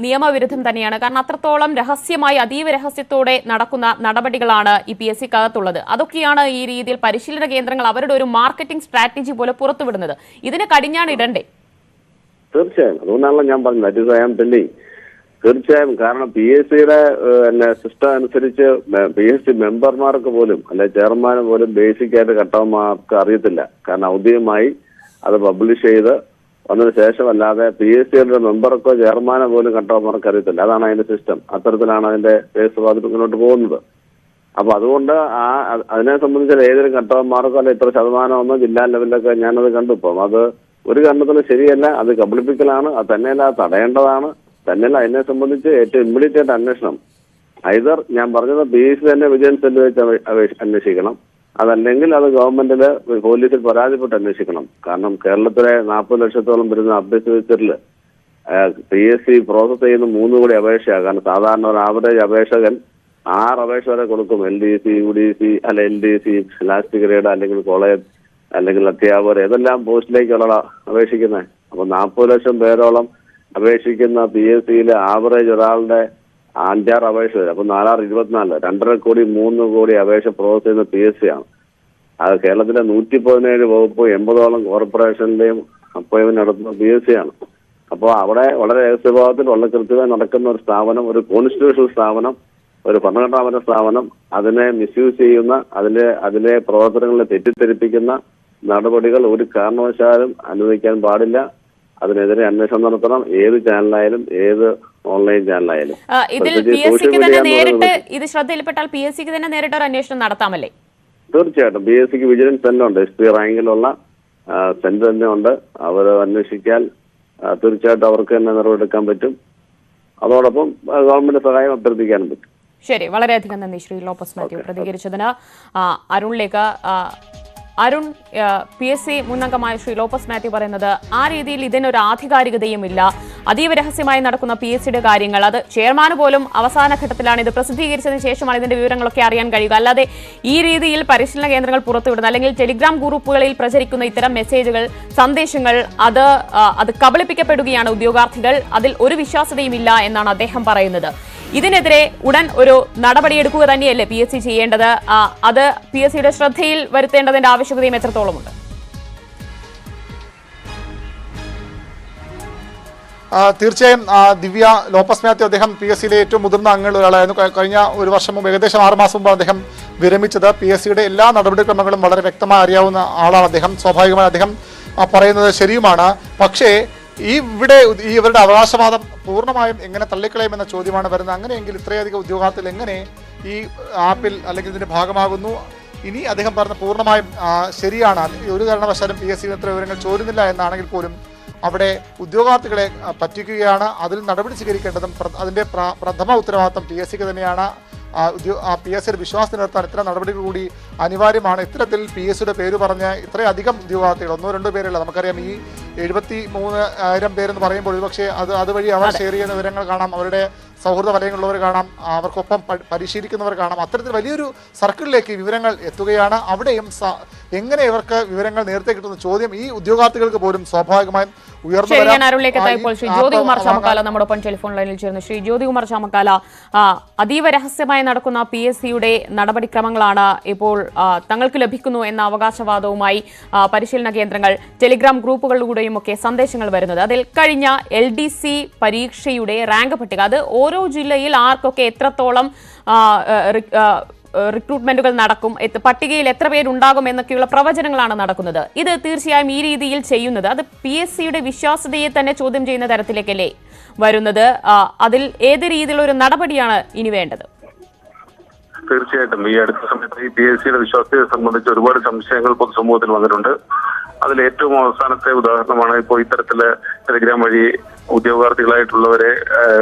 നിയമവിരുദ്ധം തന്നെയാണ്. കാരണം അത്രത്തോളം രഹസ്യമായി അതീവ രഹസ്യത്തോടെ നടക്കുന്ന നടപടികളാണ് ഈ PSCക്കകത്തുള്ളത്. അതൊക്കെയാണ് ഈ രീതിയിൽ പരിശീലന കേന്ദ്രങ്ങൾ അവരുടെ ഒരു മാർക്കറ്റിംഗ് സ്ട്രാറ്റജി പോലെ പുറത്തുവിടുന്നത്. ഇതിന് കടിഞ്ഞാണ് ഇടണ്ടേ? തീർച്ചയായും. അതുകൊണ്ടാണല്ലോ ഞാൻ പറഞ്ഞത് that is I am telling. തീർച്ചയായും. കാരണം PSCയുടെ സിസ്റ്റം അനുസരിച്ച് PSC മെമ്പർമാർക്ക് പോലും അല്ലെ ചെയർമാന് പോലും ബേസിക് ആയിട്ട് കട്ടവന്മാർക്ക് അറിയത്തില്ല. കാരണം ഔദ്യോഗികമായി അത് പബ്ലിഷ് ചെയ്ത് വന്നതിന് ശേഷമല്ലാതെ PSCയുടെ മെമ്പർക്കോ ചെയർമാനോ പോലും കട്ടവന്മാർക്ക് അറിയത്തില്ല. അതാണ് അതിന്റെ സിസ്റ്റം. അത്തരത്തിലാണ് അതിന്റെ കേസ് മുന്നോട്ട് പോകുന്നത്. അപ്പൊ അതുകൊണ്ട് അതിനെ സംബന്ധിച്ച് ഏതൊരു കട്ടവന്മാർക്കോ അല്ല ഇത്ര ശതമാനമൊന്നോ ജില്ലാ ലെവലിലൊക്കെ ഞാനത് കണ്ടു. ഇപ്പം അത് ഒരു കാരണത്തിലും ശരിയല്ല. അത് കബളിപ്പിക്കലാണ്. അത് തന്നെയല്ല തടയേണ്ടതാണ്. തന്നെയല്ല അതിനെ സംബന്ധിച്ച് ഏറ്റവും ഇമ്മീഡിയറ്റ് അന്വേഷണം ഐതർ ഞാൻ പറഞ്ഞത് PSC തന്നെ വിജിലൻസ് സെല്ല് വെച്ച് അന്വേഷിക്കണം. അതല്ലെങ്കിൽ അത് ഗവൺമെന്റില് പോലീസിൽ പരാതിപ്പെട്ട് അന്വേഷിക്കണം. കാരണം കേരളത്തിലെ 40 ലക്ഷത്തോളം വരുന്ന അഭ്യർത്ഥിച്ചതിൽ PSC പ്രോസസ് ചെയ്യുന്ന 3 കോടി അപേക്ഷയാണ്. കാരണം സാധാരണ ഒരു ആവറേജ് അപേക്ഷകൻ 6 അപേക്ഷ വരെ കൊടുക്കും. LDC, UDC അല്ല LDC, ലാസ്റ്റ് ഗ്രേഡ് അല്ലെങ്കിൽ കോളേജ് അല്ലെങ്കിൽ അധ്യാപകർ ഏതെല്ലാം പോസ്റ്റിലേക്കുള്ള അപേക്ഷിക്കുന്നത്. അപ്പൊ 40 ലക്ഷം പേരോളം അപേക്ഷിക്കുന്ന PSCയിലെ ആവറേജ് ഒരാളുടെ 5-6 അപേക്ഷ വരും. അപ്പൊ 4-6 24 2.5 കോടി 3 കോടി അപേക്ഷ പ്രോസസ് ചെയ്യുന്ന PSC ആണ്. അത് കേരളത്തിലെ 117 വകുപ്പ് 80ഓളം കോർപ്പറേഷനിലെയും അപ്പോയിന്റ്മെന്റ് നടത്തുന്ന PSC ആണ്. അപ്പോൾ അവിടെ വളരെ രഹസ്യഭാവത്തിൽ വളരെ കൃത്യമായി നടക്കുന്ന ഒരു സ്ഥാപനം, ഒരു കോൺസ്റ്റിറ്റ്യൂഷണൽ സ്ഥാപനം, ഒരു ഭരണഘടനാപര സ്ഥാപനം അതിനെ മിസ്യൂസ് ചെയ്യുന്ന അതിലെ പ്രവർത്തനങ്ങളെ തെറ്റിദ്ധരിപ്പിക്കുന്ന നടപടികൾ ഒരു കാരണവശാലും അനുവദിക്കാൻ പാടില്ല. അതിനെതിരെ അന്വേഷണം നടത്തണം. ഏത് ചാനലായാലും ഏത് ഓൺലൈൻ ചാനലായാലും. ഇതിൽ PSCക്ക് തന്നെ നേരിട്ട് ഇത് ശ്രദ്ധയിൽപ്പെട്ടാൽ PSCക്ക് തന്നെ നേരിട്ട് ഒരു അന്വേഷണം നടത്താമല്ലേ? തീർച്ചയായിട്ടും. PSCക്ക് വിജിലൻസ് സെല്ലുണ്ട്. SP റാങ്കിലുള്ള സെന്റർ തന്നെ ഉണ്ട്. അവർ അന്വേഷിക്കാൻ തീർച്ചയായിട്ടും അവർക്ക് തന്നെ നടപടിയെടുക്കാൻ പറ്റും. അതോടൊപ്പം ഗവൺമെന്റ് സഹായം അഭ്യർത്ഥിക്കാനും പറ്റും. ശരി, വളരെയധികം നന്ദി ശ്രീ ലോപ്പസ് മാത്യു പ്രതികരിച്ചതിന്. അരുണിലേക്ക്. അരുൺ, PSC മുൻ അംഗമായ ശ്രീ ലോപ്പസ് മാത്യു പറയുന്നത് ആ രീതിയിൽ ഇതിനൊരു ആധികാരികതയുമില്ല. അതീവ രഹസ്യമായി നടക്കുന്ന PSCയുടെ കാര്യങ്ങൾ അത് ചെയർമാന് പോലും അവസാന ഘട്ടത്തിലാണ് ഇത് പ്രസിദ്ധീകരിച്ചതിന് ശേഷമാണ് ഇതിന്റെ വിവരങ്ങളൊക്കെ അറിയാൻ കഴിയുക. അല്ലാതെ ഈ രീതിയിൽ പരിശീലന കേന്ദ്രങ്ങൾ പുറത്തുവിടുന്ന അല്ലെങ്കിൽ ടെലിഗ്രാം ഗ്രൂപ്പുകളിൽ പ്രചരിക്കുന്ന ഇത്തരം മെസ്സേജുകൾ, സന്ദേശങ്ങൾ അത് കബളിപ്പിക്കപ്പെടുകയാണ് ഉദ്യോഗാർത്ഥികൾ. അതിൽ ഒരു വിശ്വാസ്യതയുമില്ല എന്നാണ് അദ്ദേഹം പറയുന്നത്. ഇതിനെതിരെ ഉടൻ ഒരു നടപടിയെടുക്കുക തന്നെയല്ലേ PSC ചെയ്യേണ്ടത്? അത് PSCയുടെ ശ്രദ്ധയിൽ വരുത്തേണ്ടതിന്റെ ആവശ്യകതയും എത്രത്തോളമുണ്ട്? തീർച്ചയായും. ദിവ്യ, ലോപ്പസ് മാത്യു അദ്ദേഹം PSCയിലെ ഏറ്റവും മുതിർന്ന അംഗങ്ങളിൽ ഒരാളായിരുന്നു. കഴിഞ്ഞ ഒരു വർഷം മുമ്പ്, ഏകദേശം 6 മാസം മുമ്പ് അദ്ദേഹം വിരമിച്ചത്. PSCയുടെ എല്ലാ നടപടിക്രമങ്ങളും വളരെ വ്യക്തമായി അറിയാവുന്ന ആളാണ് അദ്ദേഹം. സ്വാഭാവികമായി അദ്ദേഹം പറയുന്നത് ശരിയുമാണ്. പക്ഷേ ഇവരുടെ അവകാശവാദം പൂർണ്ണമായും എങ്ങനെ തള്ളിക്കളയുമെന്ന ചോദ്യമാണ് വരുന്നത്. അങ്ങനെയെങ്കിൽ ഇത്രയധികം ഉദ്യോഗാർത്ഥികൾ എങ്ങനെ ഈ ആപ്പിൽ അല്ലെങ്കിൽ ഇതിന്റെ ഭാഗമാകുന്നു? ഇനി അദ്ദേഹം പറഞ്ഞ പൂർണ്ണമായും ശരിയാണ്. ഒരു കാരണവശാലും PSC ഇത്ര വിവരങ്ങൾ ചോരുന്നില്ല എന്നാണെങ്കിൽ പോലും അവിടെ ഉദ്യോഗാർത്ഥികളെ പറ്റിക്കുകയാണ്. അതിൽ നടപടി സ്വീകരിക്കേണ്ടതും അതിന്റെ പ്രഥമ ഉത്തരവാദിത്തം PSCക്ക് തന്നെയാണ്. PSCയുടെ വിശ്വാസം നിലനിർത്താൻ ഇത്തരം നടപടികൾ കൂടി അനിവാര്യമാണ്. ഇത്തരത്തിൽ PSCയുടെ പേര് പറഞ്ഞ് ഇത്രയധികം ഉദ്യോഗാർത്ഥികൾ, 1-2 പേരല്ല, നമുക്കറിയാം ഈ 73,000 പേരെന്ന് പറയുമ്പോൾ ഒരുപക്ഷെ അതുവഴി അവർ ഷെയർ ചെയ്യുന്ന വിവരങ്ങൾ കാണാം, അവരുടെ സൗഹൃദ വലയങ്ങളുള്ളവർ കാണാം, അവർക്കൊപ്പം പരിശീലിക്കുന്നവർ കാണാം. അത്തരത്തിൽ വലിയൊരു സർക്കിളിലേക്ക് വിവരങ്ങൾ എത്തുകയാണ്. അവിടെയും എങ്ങനെ ഇവർക്ക് വിവരങ്ങൾ നേരത്തെ കിട്ടുന്ന ചോദ്യം ഈ ഉദ്യോഗാർത്ഥികൾക്ക് പോലും സ്വാഭാവികമായും ഉയർന്നു ശരി, വരാം. ഞാൻ അരുണിലേക്ക് എത്തായപ്പോൾ ശ്രീ ജ്യോതികുമാർ ചാമക്കാല നമ്മോടൊപ്പം ടെലിഫോൺ ലൈനിൽ ചേർന്നു. ശ്രീ ജ്യോതികുമാർ ചാമക്കാല, അതീവ രഹസ്യമായി നടക്കുന്ന PSCയുടെ നടപടിക്രമങ്ങളാണ് ഇപ്പോൾ തങ്ങൾക്ക് ലഭിക്കുന്നു എന്ന അവകാശവാദവുമായി പരിശീലന കേന്ദ്രങ്ങൾ ടെലിഗ്രാം ഗ്രൂപ്പുകളിലൂടെയും ഒക്കെ സന്ദേശങ്ങൾ വരുന്നത്. അതിൽ കഴിഞ്ഞ LDC പരീക്ഷയുടെ റാങ്ക് പട്ടിക, അത് ഓരോ ജില്ലയിൽ ആർക്കൊക്കെ എത്രത്തോളം റിക്രൂട്ട്മെന്റുകൾ നടക്കും, പട്ടികയിൽ എത്ര പേരുണ്ടാകും എന്നൊക്കെയുള്ള പ്രവചനങ്ങളാണ് നടക്കുന്നത്. ഇത് തീർച്ചയായും ഈ രീതിയിൽ ചെയ്യുന്നത് അത് PSCയുടെ വിശ്വാസ്യതയെ തന്നെ ചോദ്യം ചെയ്യുന്ന തരത്തിലേക്കല്ലേ വരുന്നത്? അതിൽ ഏത് രീതിയിലുള്ള ഒരു നടപടിയാണ് ഇനി വേണ്ടത്? തീർച്ചയായിട്ടും ഈ അടുത്ത സമയത്ത് ഈ PSCയുടെ വിശ്വാസ്യതയെ സംബന്ധിച്ച് ഒരുപാട് സംശയങ്ങൾ പൊതുസമൂഹത്തിൽ വന്നിട്ടുണ്ട്. അതിൽ ഏറ്റവും അവസാനത്തെ ഉദാഹരണമാണ് ഇപ്പോൾ ഇത്തരത്തില് ടെലിഗ്രാം വഴി ഉദ്യോഗാർത്ഥികളായിട്ടുള്ളവരെ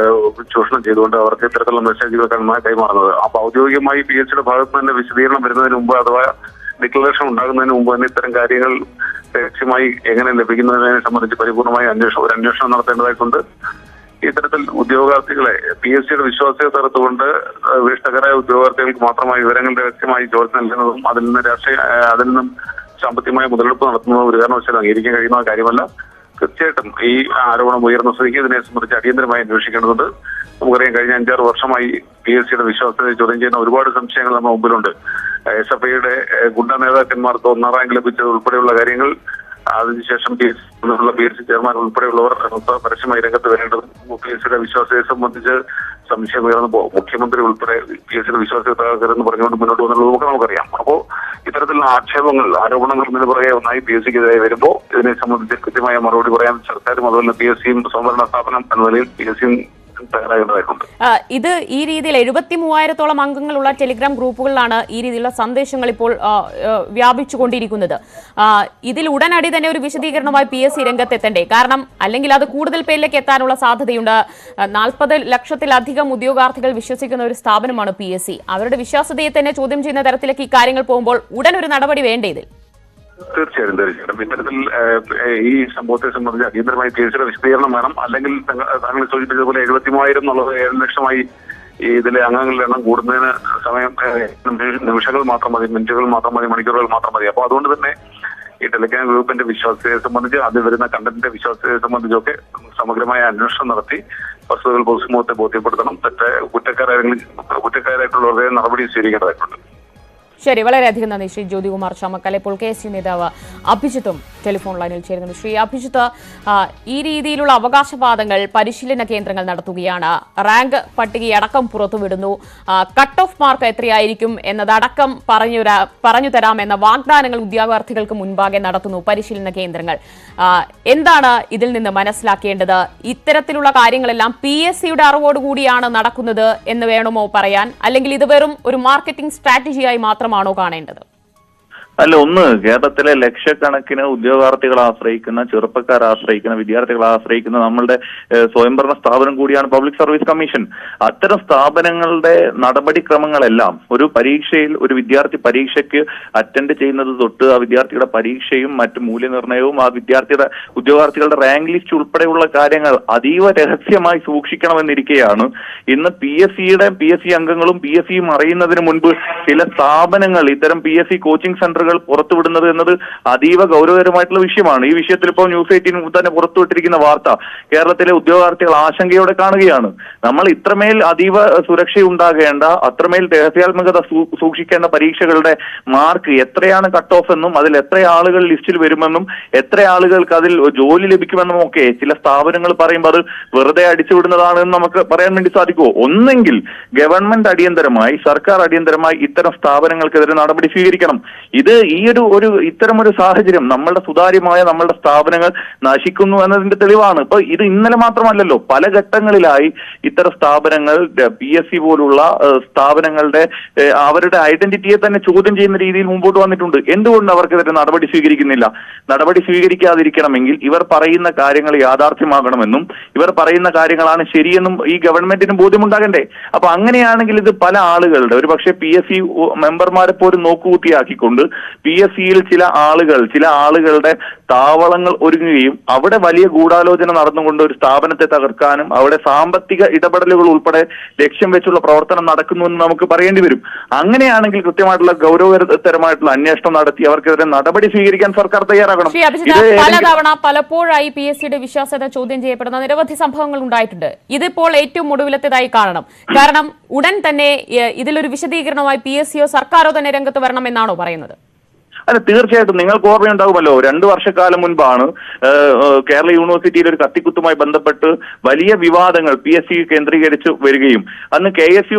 ചൂഷണം ചെയ്തുകൊണ്ട് അവർക്ക് ഇത്തരത്തിലുള്ള മെസ്സേജുകൾ കൈമാറുന്നത്. അപ്പൊ ഔദ്യോഗികമായി PSCയുടെ ഭാഗത്ത് തന്നെ വിശദീകരണം വരുന്നതിന് മുമ്പ് അഥവാ ഡിക്ലറേഷൻ ഉണ്ടാകുന്നതിന് മുമ്പ് തന്നെ ഇത്തരം കാര്യങ്ങൾ രഹസ്യമായി എങ്ങനെ ലഭിക്കുന്നതിനെ സംബന്ധിച്ച് പരിപൂർണമായി ഒരു അന്വേഷണം നടത്തേണ്ടതായിട്ടുണ്ട്. ഇത്തരത്തിൽ ഉദ്യോഗാർത്ഥികളെ PSCയുടെ വിശ്വാസ്യത തരത്തുകൊണ്ട് വിഷ്ടകരായ ഉദ്യോഗാർത്ഥികൾക്ക് മാത്രമായി വിവരങ്ങൾ രഹസ്യമായി ചോർച്ച നൽകുന്നതും അതിൽ നിന്നും സാമ്പത്തികമായ മുതലെടുപ്പ് നടത്തുന്നതും ഒരു കാരണവശാലും അംഗീകരിക്കാൻ കഴിയുന്ന കാര്യമല്ല. തീർച്ചയായിട്ടും ഈ ആരോപണം ഉയർന്ന സ്ഥിതിക്ക് ഇതിനെ സംബന്ധിച്ച് അടിയന്തരമായി അന്വേഷിക്കേണ്ടതുണ്ട്. നമുക്കറിയാം, കഴിഞ്ഞ 5-6 വർഷമായി PSCയുടെ വിശ്വാസത്തെ ചോദ്യം ചെയ്യുന്ന ഒരുപാട് സംശയങ്ങൾ നമ്മുടെ മുമ്പിലുണ്ട്. SFIയുടെ ഗുണ്ട നേതാക്കന്മാർക്ക് 1ാം റാങ്ക് ലഭിച്ചത് ഉൾപ്പെടെയുള്ള കാര്യങ്ങൾ, അതിനുശേഷം PSC ചെയർമാൻ ഉൾപ്പെടെയുള്ളവർ പരസ്യമായി രംഗത്ത് വരേണ്ടതും PSCയുടെ വിശ്വാസത്തെ സംബന്ധിച്ച് സംശയം ഉയർന്നപ്പോൾ മുഖ്യമന്ത്രി ഉൾപ്പെടെ PSCയുടെ വിശ്വാസത്തെ തകർക്കരുതെന്ന് പറഞ്ഞുകൊണ്ട് മുന്നോട്ട് വന്നുള്ളത് നമുക്കറിയാം. അപ്പോൾ ഇത്തരത്തിലുള്ള ആരോപണങ്ങൾ ഇതിന് പുറകെ ഒന്നായി PSCക്കെതിരെ വരുമ്പോൾ ഇതിനെ സംബന്ധിച്ച് കൃത്യമായ മറുപടി പറയാൻ സർക്കാരും അതുപോലെ PSCയും സംവരണ സ്ഥാപനം എന്ന നിലയിൽ PSCയും തയ്യാറാകേണ്ടതായിട്ടുണ്ട്. ഇത് ഈ രീതിയിൽ 73,000-ഓളം അംഗങ്ങളുള്ള ടെലിഗ്രാം ഗ്രൂപ്പുകളിലാണ് ഈ രീതിയിലുള്ള സന്ദേശങ്ങൾ ഇപ്പോൾ വ്യാപിച്ചുകൊണ്ടിരിക്കുന്നത്. ഇതിൽ ഉടനടി തന്നെ ഒരു വിശദീകരണമായി PSC രംഗത്തെത്തണ്ടേ? കാരണം അല്ലെങ്കിൽ അത് കൂടുതൽ പേരിലേക്ക് എത്താനുള്ള സാധ്യതയുണ്ട്. 40 ലക്ഷത്തിലധികം ഉദ്യോഗാർത്ഥികൾ വിശ്വസിക്കുന്ന ഒരു സ്ഥാപനമാണ് PSC. അവരുടെ വിശ്വാസ്യതയെ തന്നെ ചോദ്യം ചെയ്യുന്ന തരത്തിലേക്ക് ഈ കാര്യങ്ങൾ പോകുമ്പോൾ ഉടൻ ഒരു നടപടി വേണ്ടേ ഇതിൽ? തീർച്ചയായിട്ടും ഇത്തരത്തിൽ ഈ സംഭവത്തെ സംബന്ധിച്ച് അടിയന്തരമായി PSCയുടെ വിശദീകരണം വേണം. അല്ലെങ്കിൽ താങ്കൾ സൂചിപ്പിച്ചതുപോലെ 73,000 എന്നുള്ളത് 7 ലക്ഷമായി ഇതിലെ അംഗങ്ങളുടെ എണ്ണം കൂടുന്നതിന് സമയം നിമിഷങ്ങൾ മാത്രം മതി, മിനിറ്റുകൾ മാത്രം മതി, മണിക്കൂറുകൾ മാത്രം മതി. അപ്പോൾ അതുകൊണ്ട് തന്നെ ഈ ടെലിഗ്രാം ഗ്രൂപ്പിന്റെ വിശ്വാസ്യതയെ സംബന്ധിച്ച് അതിൽ വരുന്ന കണ്ടന്റിന്റെ വിശ്വാസ്യതയെ സംബന്ധിച്ചൊക്കെ സമഗ്രമായ അന്വേഷണം നടത്തി വസ്തുതകൾ പൊതുസമൂഹത്തെ ബോധ്യപ്പെടുത്തണം. കുറ്റക്കാരായിട്ടുള്ളവരെ നടപടി സ്വീകരിക്കേണ്ടതായിട്ടുണ്ട്. ശരി, വളരെയധികം നന്ദി ശ്രീ ജ്യോതികുമാർ ചാമക്കാല. ഇപ്പോൾ KSU നേതാവ് അഭിജിത്തും ടെലിഫോൺ ലൈനിൽ ചേരുന്നു. ശ്രീ അഭിജിത്ത്, ഈ രീതിയിലുള്ള അവകാശവാദങ്ങൾ പരിശീലന കേന്ദ്രങ്ങൾ നടത്തുകയാണ്. റാങ്ക് പട്ടികയടക്കം പുറത്തുവിടുന്നു. കട്ട് ഓഫ് മാർക്ക് എത്രയായിരിക്കും എന്നതടക്കം പറഞ്ഞു തരാമെന്ന വാഗ്ദാനങ്ങൾ ഉദ്യോഗാർത്ഥികൾക്ക് മുൻപാകെ നടത്തുന്നു പരിശീലന കേന്ദ്രങ്ങൾ. എന്താണ് ഇതിൽ നിന്ന് മനസ്സിലാക്കേണ്ടത്? ഇത്തരത്തിലുള്ള കാര്യങ്ങളെല്ലാം PSCയുടെ അറിവോടുകൂടിയാണ് നടക്കുന്നത് എന്ന് വേണമോ പറയാൻ? അല്ലെങ്കിൽ ഇത് വെറും ഒരു മാർക്കറ്റിംഗ് സ്ട്രാറ്റജിയായി മാത്രമാണോ കാണേണ്ടത്? അല്ല, ഒന്ന് കേരളത്തിലെ ലക്ഷക്കണക്കിന് ഉദ്യോഗാർത്ഥികളെ ആശ്രയിക്കുന്ന, ചെറുപ്പക്കാരെ ആശ്രയിക്കുന്ന, വിദ്യാർത്ഥികളെ ആശ്രയിക്കുന്ന നമ്മളുടെ സ്വയംഭരണ സ്ഥാപനം കൂടിയാണ് പബ്ലിക് സർവീസ് കമ്മീഷൻ. അത്തരം സ്ഥാപനങ്ങളുടെ നടപടിക്രമങ്ങളെല്ലാം ഒരു പരീക്ഷയിൽ ഒരു വിദ്യാർത്ഥി പരീക്ഷയ്ക്ക് അറ്റൻഡ് ചെയ്യുന്നത് തൊട്ട് ആ വിദ്യാർത്ഥിയുടെ പരീക്ഷയും മറ്റു മൂല്യനിർണ്ണയവും ആ ഉദ്യോഗാർത്ഥികളുടെ റാങ്ക് ലിസ്റ്റ് ഉൾപ്പെടെയുള്ള കാര്യങ്ങൾ അതീവ രഹസ്യമായി സൂക്ഷിക്കണമെന്നിരിക്കെയാണ് ഇന്ന് PSC അംഗങ്ങളും PSCയും അറിയുന്നതിന് മുൻപ് ചില സ്ഥാപനങ്ങൾ ഇത്തരം PSC കോച്ചിങ് സെന്ററുകൾ പുറത്തുവിടുന്നത് എന്നത് അതീവ ഗൗരവകരമായിട്ടുള്ള വിഷയമാണ്. ഈ വിഷയത്തിൽ ഇപ്പോൾ News 18 തന്നെ പുറത്തുവിട്ടിരിക്കുന്ന വാർത്ത കേരളത്തിലെ ഉദ്യോഗാർത്ഥികൾ ആശങ്കയോടെ കാണുകയാണ്. നമ്മൾ ഇത്രമേൽ അതീവ സുരക്ഷയുണ്ടാകേണ്ട, അത്രമേൽ രഹസ്യാത്മകത സൂക്ഷിക്കേണ്ട പരീക്ഷകളുടെ മാർക്ക് എത്രയാണ് കട്ട് ഓഫ് എന്നും അതിൽ എത്ര ആളുകൾ ലിസ്റ്റിൽ വരുമെന്നും എത്ര ആളുകൾക്ക് അതിൽ ജോലി ലഭിക്കുമെന്നും ഒക്കെ ചില സ്ഥാപനങ്ങൾ പറയുമ്പോൾ അത് വെറുതെ അടിച്ചുവിടുന്നതാണെന്ന് നമുക്ക് പറയാൻ വേണ്ടി സാധിക്കുമോ? ഒന്നെങ്കിൽ ഗവൺമെന്റ് അടിയന്തരമായി, സർക്കാർ അടിയന്തരമായി ഇത്തരം സ്ഥാപനങ്ങൾക്കെതിരെ നടപടി സ്വീകരിക്കണം. ഇത് ഇത്തരമൊരു സാഹചര്യം നമ്മളുടെ സുതാര്യമായ നമ്മളുടെ സ്ഥാപനങ്ങൾ നശിക്കുന്നു എന്നതിന്റെ തെളിവാണ്. ഇപ്പൊ ഇത് ഇന്നലെ മാത്രമല്ലല്ലോ, പല ഘട്ടങ്ങളിലായി ഇത്തരം സ്ഥാപനങ്ങൾ PSC പോലുള്ള സ്ഥാപനങ്ങളുടെ അവരുടെ ഐഡന്റിറ്റിയെ തന്നെ ചോദ്യം ചെയ്യുന്ന രീതിയിൽ മുമ്പോട്ട് വന്നിട്ടുണ്ട്. എന്തുകൊണ്ട് അവർക്കെതിരെ നടപടി സ്വീകരിക്കുന്നില്ല? നടപടി സ്വീകരിക്കാതിരിക്കണമെങ്കിൽ ഇവർ പറയുന്ന കാര്യങ്ങൾ യാഥാർത്ഥ്യമാകണമെന്നും ഇവർ പറയുന്ന കാര്യങ്ങളാണ് ശരിയെന്നും ഈ ഗവൺമെന്റിന് ബോധ്യമുണ്ടാകണ്ടേ? അപ്പൊ അങ്ങനെയാണെങ്കിൽ ഇത് പല ആളുകളുടെ, ഒരു പക്ഷേ PSC മെമ്പർമാരെ പോലും നോക്കുകൂത്തിയാക്കിക്കൊണ്ട് PSCയിൽ ചില ആളുകളുടെ താവളങ്ങൾ ഒരുങ്ങുകയും അവിടെ വലിയ ഗൂഢാലോചന നടന്നുകൊണ്ട് ഒരു സ്ഥാപനത്തെ തകർക്കാനും അവിടെ സാമ്പത്തിക ഇടപെടലുകൾ ഉൾപ്പെടെ ലക്ഷ്യം വെച്ചുള്ള പ്രവർത്തനം നടക്കുന്നുവെന്ന് നമുക്ക് പറയേണ്ടി വരും. അങ്ങനെയാണെങ്കിൽ കൃത്യമായിട്ടുള്ള ഗൗരവതരമായിട്ടുള്ള അന്വേഷണം നടത്തി അവർക്കെതിരെ നടപടി സ്വീകരിക്കാൻ സർക്കാർ തയ്യാറാകണം. പലതവണ പലപ്പോഴായി PSCയുടെ വിശ്വാസ്യത ചോദ്യം ചെയ്യപ്പെടുന്ന നിരവധി സംഭവങ്ങൾ ഉണ്ടായിട്ടുണ്ട്. ഇതിപ്പോൾ ഏറ്റവും ഒടുവിലത്തേതായി കാണണം. കാരണം ഉടൻ തന്നെ ഇതിലൊരു വിശദീകരണമായി PSCയോ സർക്കാരോ തന്നെ രംഗത്ത് വരണമെന്നാണോ പറയുന്നത്? അല്ല, തീർച്ചയായിട്ടും നിങ്ങൾക്ക് ഓർമ്മയുണ്ടാകുമല്ലോ, 2 വർഷക്കാലം മുൻപാണ് കേരള യൂണിവേഴ്സിറ്റിയിൽ ഒരു കത്തിക്കുത്തുമായി ബന്ധപ്പെട്ട് വലിയ വിവാദങ്ങൾ PSC കേന്ദ്രീകരിച്ച് വരികയും അന്ന് KSU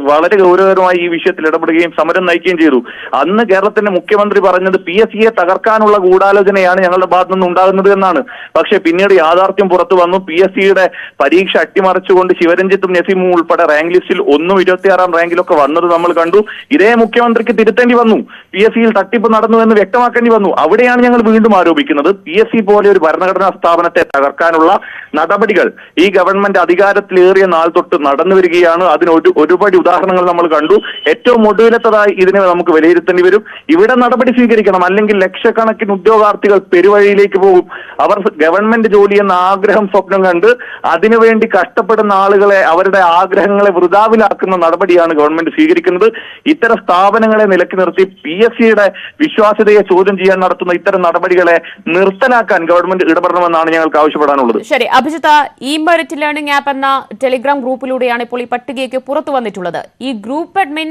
വളരെ ഗൗരവകരമായി ഈ വിഷയത്തിൽ ഇടപെടുകയും സമരം നയിക്കുകയും ചെയ്തു. അന്ന് കേരളത്തിന്റെ മുഖ്യമന്ത്രി പറഞ്ഞത് PSCയെ തകർക്കാനുള്ള ഗൂഢാലോചനയാണ് ഞങ്ങളുടെ ഭാഗത്തു നിന്ന് ഉണ്ടാകുന്നത് എന്നാണ്. പക്ഷേ പിന്നീട് യാഥാർത്ഥ്യം പുറത്തു വന്നു. PSCയുടെ പരീക്ഷ അട്ടിമറിച്ചുകൊണ്ട് ശിവരഞ്ജിത്തും നസീമും ഉൾപ്പെടെ റാങ്ക് ലിസ്റ്റിൽ 1 26 റാങ്കിലൊക്കെ വന്നത് നമ്മൾ കണ്ടു. ഇതേ മുഖ്യമന്ത്രിക്ക് തിരുത്തേണ്ടി വന്നു. PSCയിൽ തട്ടിപ്പ് നടന്നുവെന്ന് വ്യക്തമാക്കേണ്ടി വന്നു. അവിടെയാണ് ഞങ്ങൾ വീണ്ടും ആരോപിക്കുന്നത് PSC പോലെ ഒരു ഭരണഘടനാ സ്ഥാപനത്തെ തകർക്കാനുള്ള നടപടികൾ ഈ ഗവൺമെന്റ് അധികാരത്തിലേറിയ നാൾ തൊട്ട് നടന്നു വരികയാണ്. അതിന് ഒരുപാട് ഉദാഹരണങ്ങൾ നമ്മൾ കണ്ടു. ഏറ്റവും ഒടുവിലത്തതായി ഇതിനെ നമുക്ക് വിലയിരുത്തേണ്ടി വരും. ഇവിടെ നടപടി സ്വീകരിക്കണം, അല്ലെങ്കിൽ ലക്ഷക്കണക്കിന് ഉദ്യോഗാർത്ഥികൾ പെരുവഴിയിലേക്ക് പോകും. അവർ ഗവൺമെന്റ് ജോലി എന്ന ആഗ്രഹം സ്വപ്നം കണ്ട് അതിനുവേണ്ടി കഷ്ടപ്പെടുന്ന ആളുകളെ, അവരുടെ ആഗ്രഹങ്ങളെ വൃഥാവിലാക്കുന്ന നടപടിയാണ് ഗവൺമെന്റ് സ്വീകരിക്കുന്നത്. ഇത്തരം സ്ഥാപനങ്ങളെ നിലക്കി നിർത്തി PSCയുടെ വിശ്വാസ്യതയെ ചോദ്യം ചെയ്യാൻ നടത്തുന്ന ഇത്തരം നടപടികളെ നിർത്തലാക്കാൻ ഗവൺമെന്റ് ഇടപെടണമെന്നാണ് ഞങ്ങൾക്ക് ആവശ്യപ്പെടാനുള്ളത്. ശരി അഭിജിത്ത്, ഇ-മെറിറ്റ് ലേണിംഗ് ആപ്പ് എന്ന ടെലിഗ്രാം ഗ്രൂപ്പിലൂടെയാണ് ഇപ്പോൾ ഈ പട്ടികയ്ക്ക് പുറത്തു വന്നിട്ടുള്ളത്. ഈ ഗ്രൂപ്പ് അഡ്മിൻ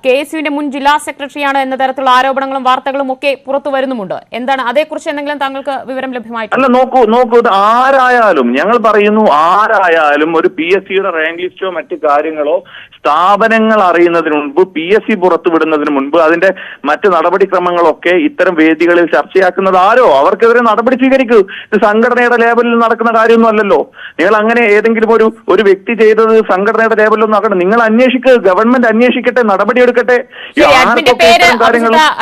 KSUവിന്റെ മുൻ ജില്ലാ സെക്രട്ടറിയാണ് എന്ന തരത്തിലുള്ള ആരോപണങ്ങളും വാർത്തകളും ഒക്കെ പുറത്തു വരുന്നുമുണ്ട്. എന്താണ് അതേക്കുറിച്ച് എന്തെങ്കിലും താങ്കൾക്ക് വിവരം ലഭ്യമായിട്ടുണ്ട്? അല്ല, നോക്കൂ, ആരായാലും ഞങ്ങൾ പറയുന്നു, ആരായാലും ഒരു PSCയുടെ റാങ്ക് ലിസ്റ്റോ മറ്റു കാര്യങ്ങളോ സ്ഥാപനങ്ങൾ അറിയുന്നതിന് മുൻപ്, PSC പുറത്തുവിടുന്നതിന് മുൻപ് അതിന്റെ മറ്റ് നടപടിക്രമങ്ങളൊക്കെ ഇത്തരം വേദികളിൽ ചർച്ചയാക്കുന്നത് ആരോ അവർക്കെതിരെ നടപടി സ്വീകരിക്കൂ. ഇത് സംഘടനയുടെ ലേബലിൽ നടക്കുന്ന കാര്യമൊന്നും അല്ലല്ലോ. നിങ്ങൾ അങ്ങനെ ഏതെങ്കിലും ഒരു വ്യക്തി ചെയ്തത് സംഘടനയുടെ ലേബലിലൊന്നും ആക്കണം. നിങ്ങൾ അന്വേഷിക്കുക, ഗവൺമെന്റ് അന്വേഷിക്കട്ടെ, നടപടിയെടുക്കട്ടെ.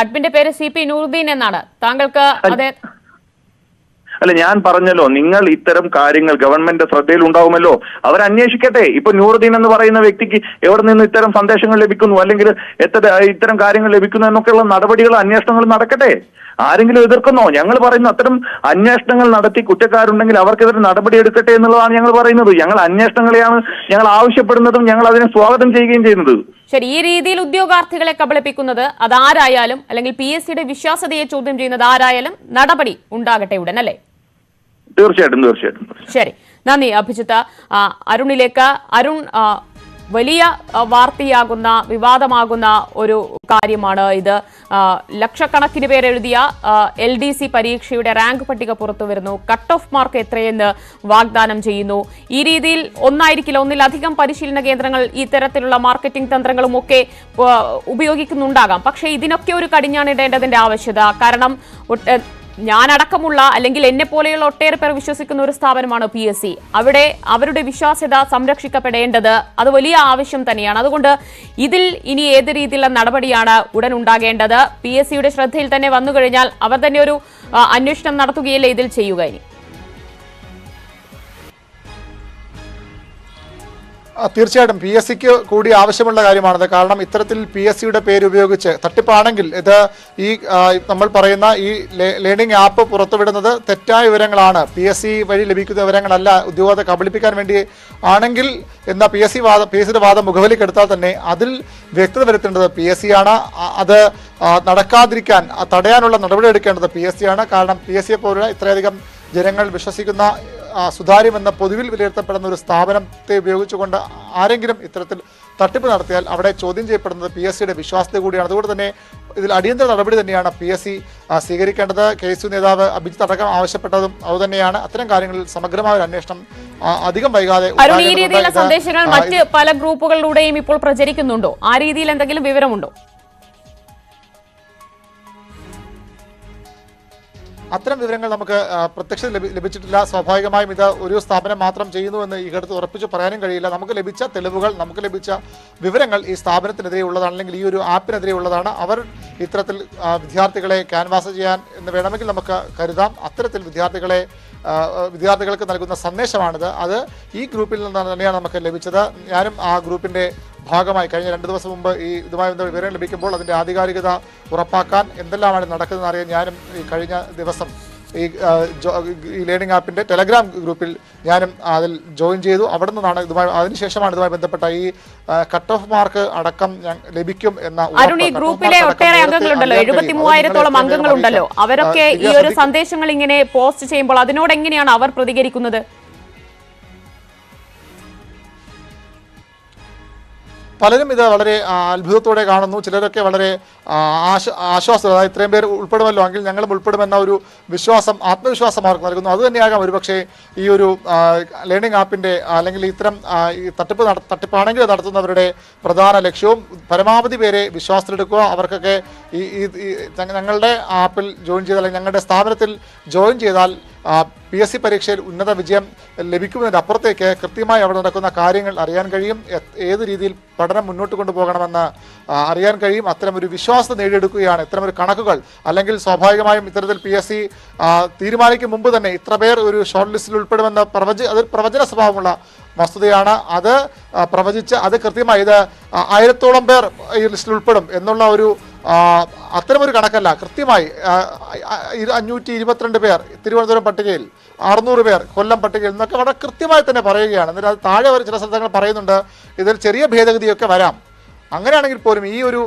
അഡ്മിന്റെ പേര് CP നൂറുദ്ദീൻ എന്നാണ്. താങ്കൾക്ക് അതെ? അല്ല, ഞാൻ പറഞ്ഞല്ലോ, നിങ്ങൾ ഇത്തരം കാര്യങ്ങൾ ഗവൺമെന്റ് ശ്രദ്ധയിൽ ഉണ്ടാവുമല്ലോ, അവരന്വേഷിക്കട്ടെ. ഇപ്പൊ നൂറുദ്ദീൻ എന്ന് പറയുന്ന വ്യക്തിക്ക് എവിടെ നിന്ന് ഇത്തരം സന്ദേശങ്ങൾ ലഭിക്കുന്നു, അല്ലെങ്കിൽ ഇത്തരം കാര്യങ്ങൾ ലഭിക്കുന്നു എന്നൊക്കെയുള്ള നടപടികൾ, അന്വേഷണങ്ങൾ നടക്കട്ടെ. ആരെങ്കിലും എതിർക്കുന്നോ? ഞങ്ങൾ പറയുന്നു അത്തരം അന്വേഷണങ്ങൾ നടത്തി കുറ്റക്കാരുണ്ടെങ്കിൽ അവർക്കെതിരെ നടപടിയെടുക്കട്ടെ എന്നുള്ളതാണ് ഞങ്ങൾ പറയുന്നത്. ഞങ്ങൾ അന്വേഷണങ്ങളെയാണ് ഞങ്ങൾ ആവശ്യപ്പെടുന്നതും ഞങ്ങൾ അതിനെ സ്വാഗതം ചെയ്യുകയും ചെയ്യുന്നത്. ശരി, ഈ രീതിയിൽ ഉദ്യോഗാർത്ഥികളെ കബളിപ്പിക്കുന്നത് അതാരായാലും, അല്ലെങ്കിൽ PSCയുടെ വിശ്വാസ്യതയെ ചോദ്യം ചെയ്യുന്നത് ആരായാലും നടപടി ഉണ്ടാകട്ടെ ഉടൻ, അല്ലേ? തീർച്ചയായിട്ടും. ശരി, നന്ദി അഭിജിത്ത്. അരുണിലേക്ക്. അരുൺ, വലിയ വാർത്തയാകുന്ന, വിവാദമാകുന്ന ഒരു കാര്യമാണ് ഇത്. ലക്ഷക്കണക്കിന് പേർ എഴുതിയ LDC പരീക്ഷയുടെ റാങ്ക് പട്ടിക പുറത്തു വരുന്നു. കട്ട് ഓഫ് മാർക്ക് എത്രയെന്ന് വാഗ്ദാനം ചെയ്യുന്നു. ഈ രീതിയിൽ ഒന്നായിരിക്കില്ല, ഒന്നിലധികം പരിശീലന കേന്ദ്രങ്ങൾ ഇത്തരത്തിലുള്ള മാർക്കറ്റിംഗ് തന്ത്രങ്ങളും ഒക്കെ ഉപയോഗിക്കുന്നുണ്ടാകാം. പക്ഷേ ഇതിനൊക്കെ ഒരു കടിഞ്ഞാണിടേണ്ടതിന്റെ ആവശ്യത, കാരണം ഞാനടക്കമുള്ള, അല്ലെങ്കിൽ എന്നെ പോലെയുള്ള ഒട്ടേറെ പേർ വിശ്വസിക്കുന്ന ഒരു സ്ഥാപനമാണ് PSC. അവിടെ അവരുടെ വിശ്വാസ്യത സംരക്ഷിക്കപ്പെടേണ്ടത് അത് വലിയ ആവശ്യം തന്നെയാണ്. അതുകൊണ്ട് ഇതിൽ ഇനി ഏത് രീതിയിലുള്ള നടപടിയാണ് ഉടൻ ഉണ്ടാകേണ്ടത്? PSCയുടെ ശ്രദ്ധയിൽ തന്നെ വന്നു കഴിഞ്ഞാൽ അവർ തന്നെ ഒരു അന്വേഷണം നടത്തുകയല്ലേ ഇതിൽ ചെയ്യുക? ഇനി തീർച്ചയായിട്ടും PSCക്ക് കൂടി ആവശ്യമുള്ള കാര്യമാണത്. കാരണം ഇത്തരത്തിൽ PSCയുടെ പേര് ഉപയോഗിച്ച് തട്ടിപ്പാണെങ്കിൽ ഇത് ഈ നമ്മൾ പറയുന്ന ഈ ലേണിംഗ് ആപ്പ് പുറത്തുവിടുന്നത് തെറ്റായ വിവരങ്ങളാണ്, PSC വഴി ലഭിക്കുന്ന വിവരങ്ങളല്ല, ഉദ്യോഗത്തെ കബളിപ്പിക്കാൻ വേണ്ടി ആണെങ്കിൽ എന്ന PSCയുടെ വാദം മുഖവിലേക്കെടുത്താൽ തന്നെ അതിൽ വ്യക്തത വരുത്തേണ്ടത് PSC ആണ്. അത് നടക്കാതിരിക്കാൻ തടയാനുള്ള നടപടി എടുക്കേണ്ടത് PSC ആണ്. കാരണം PSCയെ പോലുള്ള ഇത്രയധികം ജനങ്ങൾ വിശ്വസിക്കുന്ന സുതാര്യമെന്ന പൊതുവിൽ വിലയിരുത്തപ്പെടുന്ന ഒരു സ്ഥാപനത്തെ ഉപയോഗിച്ചുകൊണ്ട് ആരെങ്കിലും ഇത്തരത്തിൽ തട്ടിപ്പ് നടത്തിയാൽ അവിടെ ചോദ്യം ചെയ്യപ്പെടുന്നത് PSCയുടെ വിശ്വാസത്തെ കൂടിയാണ്. അതുകൊണ്ട് തന്നെ ഇതിൽ അടിയന്തര നടപടി തന്നെയാണ് PSC സ്വീകരിക്കേണ്ടത്. KSU നേതാവ് അഭിജിത്ത് അടക്കം ആവശ്യപ്പെട്ടതും അതുതന്നെയാണ്. അത്തരം കാര്യങ്ങളിൽ സമഗ്രമായ ഒരു അന്വേഷണം അധികം വൈകാതെ. ഈ രീതിയിലുള്ള സന്ദേശങ്ങൾ മറ്റ് പല ഗ്രൂപ്പുകളിലൂടെയും ഇപ്പോൾ പ്രചരിക്കുന്നുണ്ടോ? ആ രീതിയിൽ എന്തെങ്കിലും വിവരമുണ്ടോ? അത്തരം വിവരങ്ങൾ നമുക്ക് പ്രത്യക്ഷത്തിൽ ലഭിച്ചിട്ടില്ല. സ്വാഭാവികമായും ഇത് ഒരു സ്ഥാപനം മാത്രം ചെയ്യുന്നുവെന്ന് ഈ ഘട്ടത്തിൽ ഉറപ്പിച്ച് പറയാനും കഴിയില്ല. നമുക്ക് ലഭിച്ച തെളിവുകൾ, നമുക്ക് ലഭിച്ച വിവരങ്ങൾ ഈ സ്ഥാപനത്തിനെതിരെ ഉള്ളതാണ്, അല്ലെങ്കിൽ ഈ ഒരു ആപ്പിനെതിരെ ഉള്ളതാണ്. അവർ ഇത്തരത്തിൽ വിദ്യാർത്ഥികളെ ക്യാൻവാസ് ചെയ്യാൻ എന്ന് വേണമെങ്കിൽ നമുക്ക് കരുതാം. അത്തരത്തിൽ വിദ്യാർത്ഥികൾക്ക് നൽകുന്ന സന്ദേശമാണിത്. അത് ഈ ഗ്രൂപ്പിൽ നിന്നാണ് തന്നെയാണ് നമുക്ക് ലഭിച്ചത്. ഞാനും ആ ഗ്രൂപ്പിൻ്റെ ഭാഗമായി കഴിഞ്ഞ 2 ദിവസം മുമ്പ് ഇതുമായി ബന്ധപ്പെട്ട വിവരം ലഭിക്കുമ്പോൾ അതിൻ്റെ ആധികാരികത ഉറപ്പാക്കാൻ എന്തെല്ലാമാണ് നടക്കുന്നതെന്ന് അറിയാൻ ഞാനും ഈ കഴിഞ്ഞ ദിവസം ഈ ലേണിംഗ് ആപ്പിൻ്റെ ടെലഗ്രാം ഗ്രൂപ്പിൽ ഞാനും അതിൽ ജോയിൻ ചെയ്തു. അവിടെ നിന്നാണ് അതിനുശേഷമാണ് ഇതുമായി ബന്ധപ്പെട്ട ഈ കട്ട് ഓഫ് മാർക്ക് അടക്കം ലഭിക്കും എന്ന അരുൺ, ഈ ഗ്രൂപ്പിലെ ഒട്ടേറെ അംഗങ്ങളുണ്ടല്ലോ, 73,000-ഓളം അംഗങ്ങളുണ്ടല്ലോ, അവരൊക്കെ ഈ ഒരു സന്ദേശങ്ങൾ ഇങ്ങനെ പോസ്റ്റ് ചെയ്യുമ്പോൾ അതിനോട് എങ്ങനെയാണ് അവർ പ്രതികരിക്കുന്നത്? പലരും ഇത് വളരെ അത്ഭുതത്തോടെ കാണുന്നു. ചിലരൊക്കെ വളരെ ആശ്വാസം, അതായത് ഇത്രയും പേർ ഉൾപ്പെടുമല്ലോ എങ്കിൽ ഞങ്ങളും ഉൾപ്പെടുമെന്ന ഒരു ആത്മവിശ്വാസം അവർക്ക് നൽകുന്നു. അതുതന്നെയാകാം ഒരുപക്ഷെ ഈ ഒരു ലേണിംഗ് ആപ്പിൻ്റെ അല്ലെങ്കിൽ ഇത്തരം ഈ തട്ടിപ്പാണെങ്കിൽ നടത്തുന്നവരുടെ പ്രധാന ലക്ഷ്യവും പരമാവധി പേരെ വിശ്വാസത്തിലെടുക്കുക. അവർക്കൊക്കെ ഈ ഞങ്ങളുടെ ആപ്പിൽ ജോയിൻ ചെയ്താൽ അല്ലെങ്കിൽ ഞങ്ങളുടെ സ്ഥാപനത്തിൽ ജോയിൻ ചെയ്താൽ PSC പരീക്ഷയിൽ ഉന്നത വിജയം ലഭിക്കുന്നതിൻ്റെ അപ്പുറത്തേക്ക് കൃത്യമായി അവിടെ നടക്കുന്ന കാര്യങ്ങൾ അറിയാൻ കഴിയും, ഏത് രീതിയിൽ പഠനം മുന്നോട്ട് കൊണ്ടുപോകണമെന്ന് അറിയാൻ കഴിയും. അത്തരമൊരു വിശ്വാസം നേടിയെടുക്കുകയാണ് ഇത്തരമൊരു കണക്കുകൾ. അല്ലെങ്കിൽ സ്വാഭാവികമായും ഇത്തരത്തിൽ PSC തീരുമാനിക്കും മുമ്പ് തന്നെ ഇത്ര പേർ ഒരു ഷോർട്ട് ലിസ്റ്റിൽ ഉൾപ്പെടുമെന്ന അതൊരു പ്രവചന സ്വഭാവമുള്ള വസ്തുതയാണ്. അത് പ്രവചിച്ച് അത് കൃത്യമായി ഇത് 1000-ഓളം പേർ ഈ ലിസ്റ്റിൽ ഉൾപ്പെടും എന്നുള്ള ഒരു അത്തരമൊരു കണക്കല്ല. കൃത്യമായി 522 പേർ തിരുവനന്തപുരം പട്ടികയിൽ, 600 പേർ കൊല്ലം പട്ടികയിൽ എന്നൊക്കെ വളരെ കൃത്യമായി തന്നെ പറയുകയാണ്. എന്നിട്ട് അത് താഴെ ചില സ്ഥലങ്ങൾ പറയുന്നുണ്ട് ഇതിൽ ചെറിയ ഭേദഗതിയൊക്കെ വരാം. അങ്ങനെയാണെങ്കിൽ പോലും ഈ ഒരു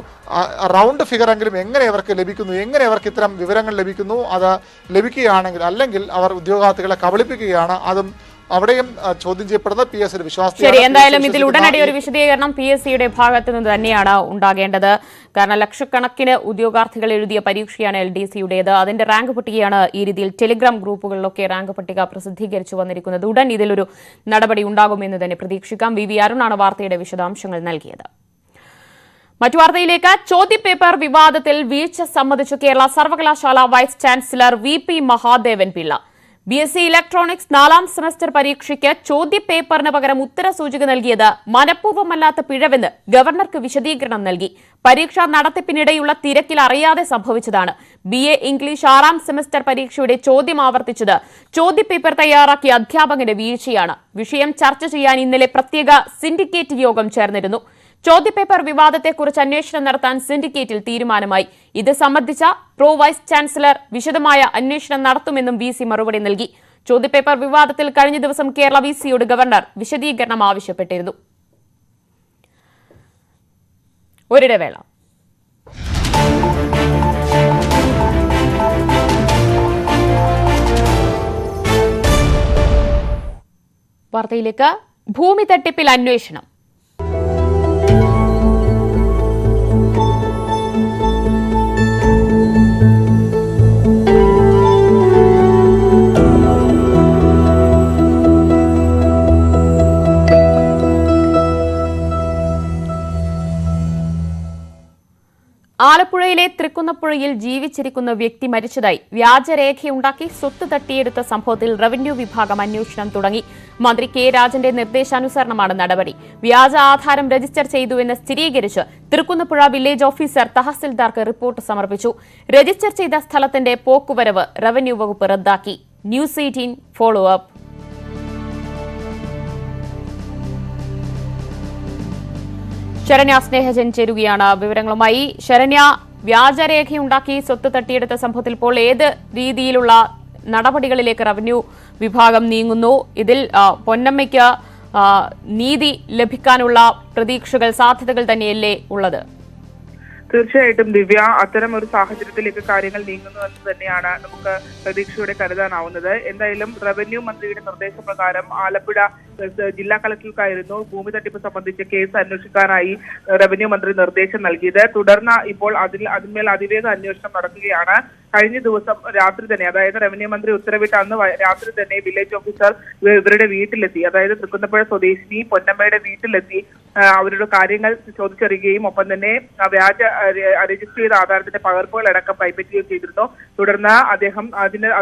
റൗണ്ട് ഫിഗറെങ്കിലും എങ്ങനെ അവർക്ക് ലഭിക്കുന്നു, എങ്ങനെ അവർക്ക് ഇത്തരം വിവരങ്ങൾ ലഭിക്കുന്നു, അത് ലഭിക്കുകയാണെങ്കിൽ അല്ലെങ്കിൽ അവർ ഉദ്യോഗാർത്ഥികളെ കബളിപ്പിക്കുകയാണ്. അതും അവിടെയും ചോദ്യം ചെയ്യപ്പെടുന്ന PSC വിശ്വാസം. ശരി, എന്തായാലും ഇതിൽ ഉടനടി ഒരു വിശദീകരണം PSCയുടെ ഭാഗത്തു നിന്ന് തന്നെയാണ് ഉണ്ടാകേണ്ടത്. കാരണം ലക്ഷക്കണക്കിന് ഉദ്യോഗാർത്ഥികൾ എഴുതിയ പരീക്ഷയാണ് LDCയുടേത്. അതിന്റെ റാങ്ക് പട്ടികയാണ് ഈ രീതിയിൽ ടെലിഗ്രാം ഗ്രൂപ്പുകളിലൊക്കെ റാങ്ക് പട്ടിക പ്രസിദ്ധീകരിച്ചു വന്നിരിക്കുന്നത്. ഉടൻ ഇതിലൊരു നടപടി ഉണ്ടാകുമെന്ന് തന്നെ പ്രതീക്ഷിക്കാം. VV അരുണാണ് വാർത്തയുടെ വിശദാംശങ്ങൾ നൽകിയത്. മറ്റു വാർത്തയിലേക്ക്. ചോദ്യപേപ്പർ വിവാദത്തിൽ വീഴ്ച സമ്മതിച്ചു കേരള സർവകലാശാല vice chancellor VP Mahadevan Pillai. BSc electronics 4ാം സെമസ്റ്റർ പരീക്ഷയ്ക്ക് ചോദ്യപേപ്പറിന് പകരം ഉത്തരസൂചിക നൽകിയത് മനഃപൂർവ്വമല്ലാത്ത പിഴവെന്ന് ഗവർണർക്ക് വിശദീകരണം നൽകി. പരീക്ഷാ നടത്തിപ്പിനിടെയുള്ള തിരക്കിൽ അറിയാതെ സംഭവിച്ചതാണ്. BA ഇംഗ്ലീഷ് 6ാം സെമസ്റ്റർ പരീക്ഷയുടെ ചോദ്യം ആവർത്തിച്ചത് ചോദ്യപേപ്പർ തയ്യാറാക്കിയ അധ്യാപകന്റെ വീഴ്ചയാണ്. വിഷയം ചർച്ച ചെയ്യാൻ ഇന്നലെ പ്രത്യേക സിൻഡിക്കേറ്റ് യോഗം ചേർന്നിരുന്നു. ചോദ്യപേപ്പർ വിവാദത്തെക്കുറിച്ച് അന്വേഷണം നടത്താൻ സിൻഡിക്കേറ്റിൽ തീരുമാനമായി. ഇത് സംബന്ധിച്ച വൈസ് ചാൻസലർ വിശദമായ അന്വേഷണം നടത്തുമെന്നും VC മറുപടി നൽകി. ചോദ്യപേപ്പർ വിവാദത്തിൽ കഴിഞ്ഞ ദിവസം കേരള VCയോട് ഗവർണർ വിശദീകരണം ആവശ്യപ്പെട്ടിരുന്നു. ഒരിടവേള. വാർത്തയിലേക്ക്. ഭൂമി തട്ടിപ്പിൽ അന്വേഷണം. ആലപ്പുഴയിലെ തൃക്കുന്നപ്പുഴയിൽ ജീവിച്ചിരിക്കുന്ന വ്യക്തി മരിച്ചതായി വ്യാജരേഖയുണ്ടാക്കി സ്വത്ത് തട്ടിയെടുത്ത സംഭവത്തിൽ റവന്യൂ വിഭാഗം അന്വേഷണം തുടങ്ങി. മന്ത്രി K രാജന്റെ നിർദ്ദേശാനുസരണമാണ് നടപടി. വ്യാജ ആധാരം രജിസ്റ്റർ ചെയ്തുവെന്ന് സ്ഥിരീകരിച്ച് തൃക്കുന്നപ്പുഴ വില്ലേജ് ഓഫീസർ തഹസിൽദാർക്ക് റിപ്പോർട്ട് സമർപ്പിച്ചു. രജിസ്റ്റർ ചെയ്ത സ്ഥലത്തിന്റെ പോക്കുവരവ് റവന്യൂ വകുപ്പ് റദ്ദാക്കി. News 18 follow up. Saranya Snehajan ചേരുകയാണ് വിവരങ്ങളുമായി. ശരണ്യ, വ്യാജരേഖയുണ്ടാക്കി സ്വത്ത് തട്ടിയെടുത്ത സംഭവത്തിൽ ഇപ്പോൾ ഏത് രീതിയിലുള്ള നടപടികളിലേക്ക് റവന്യൂ വിഭാഗം നീങ്ങുന്നു? ഇതിൽ പൊന്നമ്മയ്ക്ക് നീതി ലഭിക്കാനുള്ള പ്രതീക്ഷകൾ, സാധ്യതകൾ തന്നെയല്ലേ ഉള്ളത്? തീർച്ചയായിട്ടും ദിവ്യ, അത്തരം ഒരു സാഹചര്യത്തിലേക്ക് കാര്യങ്ങൾ നീങ്ങുന്നു എന്ന് തന്നെയാണ് നമുക്ക് പ്രതീക്ഷയോടെ കരുതാനാവുന്നത്. എന്തായാലും റവന്യൂ മന്ത്രിയുടെ നിർദ്ദേശപ്രകാരം ആലപ്പുഴ ജില്ലാ കളക്ടർക്കായിരുന്നു ഭൂമി തട്ടിപ്പ് സംബന്ധിച്ച കേസ് അന്വേഷിക്കാനായി റവന്യൂ മന്ത്രി നിർദ്ദേശം നൽകിയത്. തുടർന്ന് ഇപ്പോൾ അതിന്മേൽ അതിവേഗ അന്വേഷണം നടക്കുകയാണ്. കഴിഞ്ഞ ദിവസം രാത്രി തന്നെ, അതായത് റവന്യൂ മന്ത്രി ഉത്തരവിട്ട അന്ന് രാത്രി തന്നെ വില്ലേജ് ഓഫീസർ ഇവരുടെ വീട്ടിലെത്തി, അതായത് തൃക്കുന്നപ്പുഴ സ്വദേശിനി പൊന്നമ്മയുടെ വീട്ടിലെത്തി അവരുടെ കാര്യങ്ങൾ ചോദിച്ചറിയുകയും ഒപ്പം തന്നെ വ്യാജ രജിസ്റ്റർ ചെയ്ത ആധാരത്തിന്റെ പകർപ്പുകളടക്കം കൈപ്പറ്റുകയും ചെയ്തിരുന്നു. തുടർന്ന് അദ്ദേഹം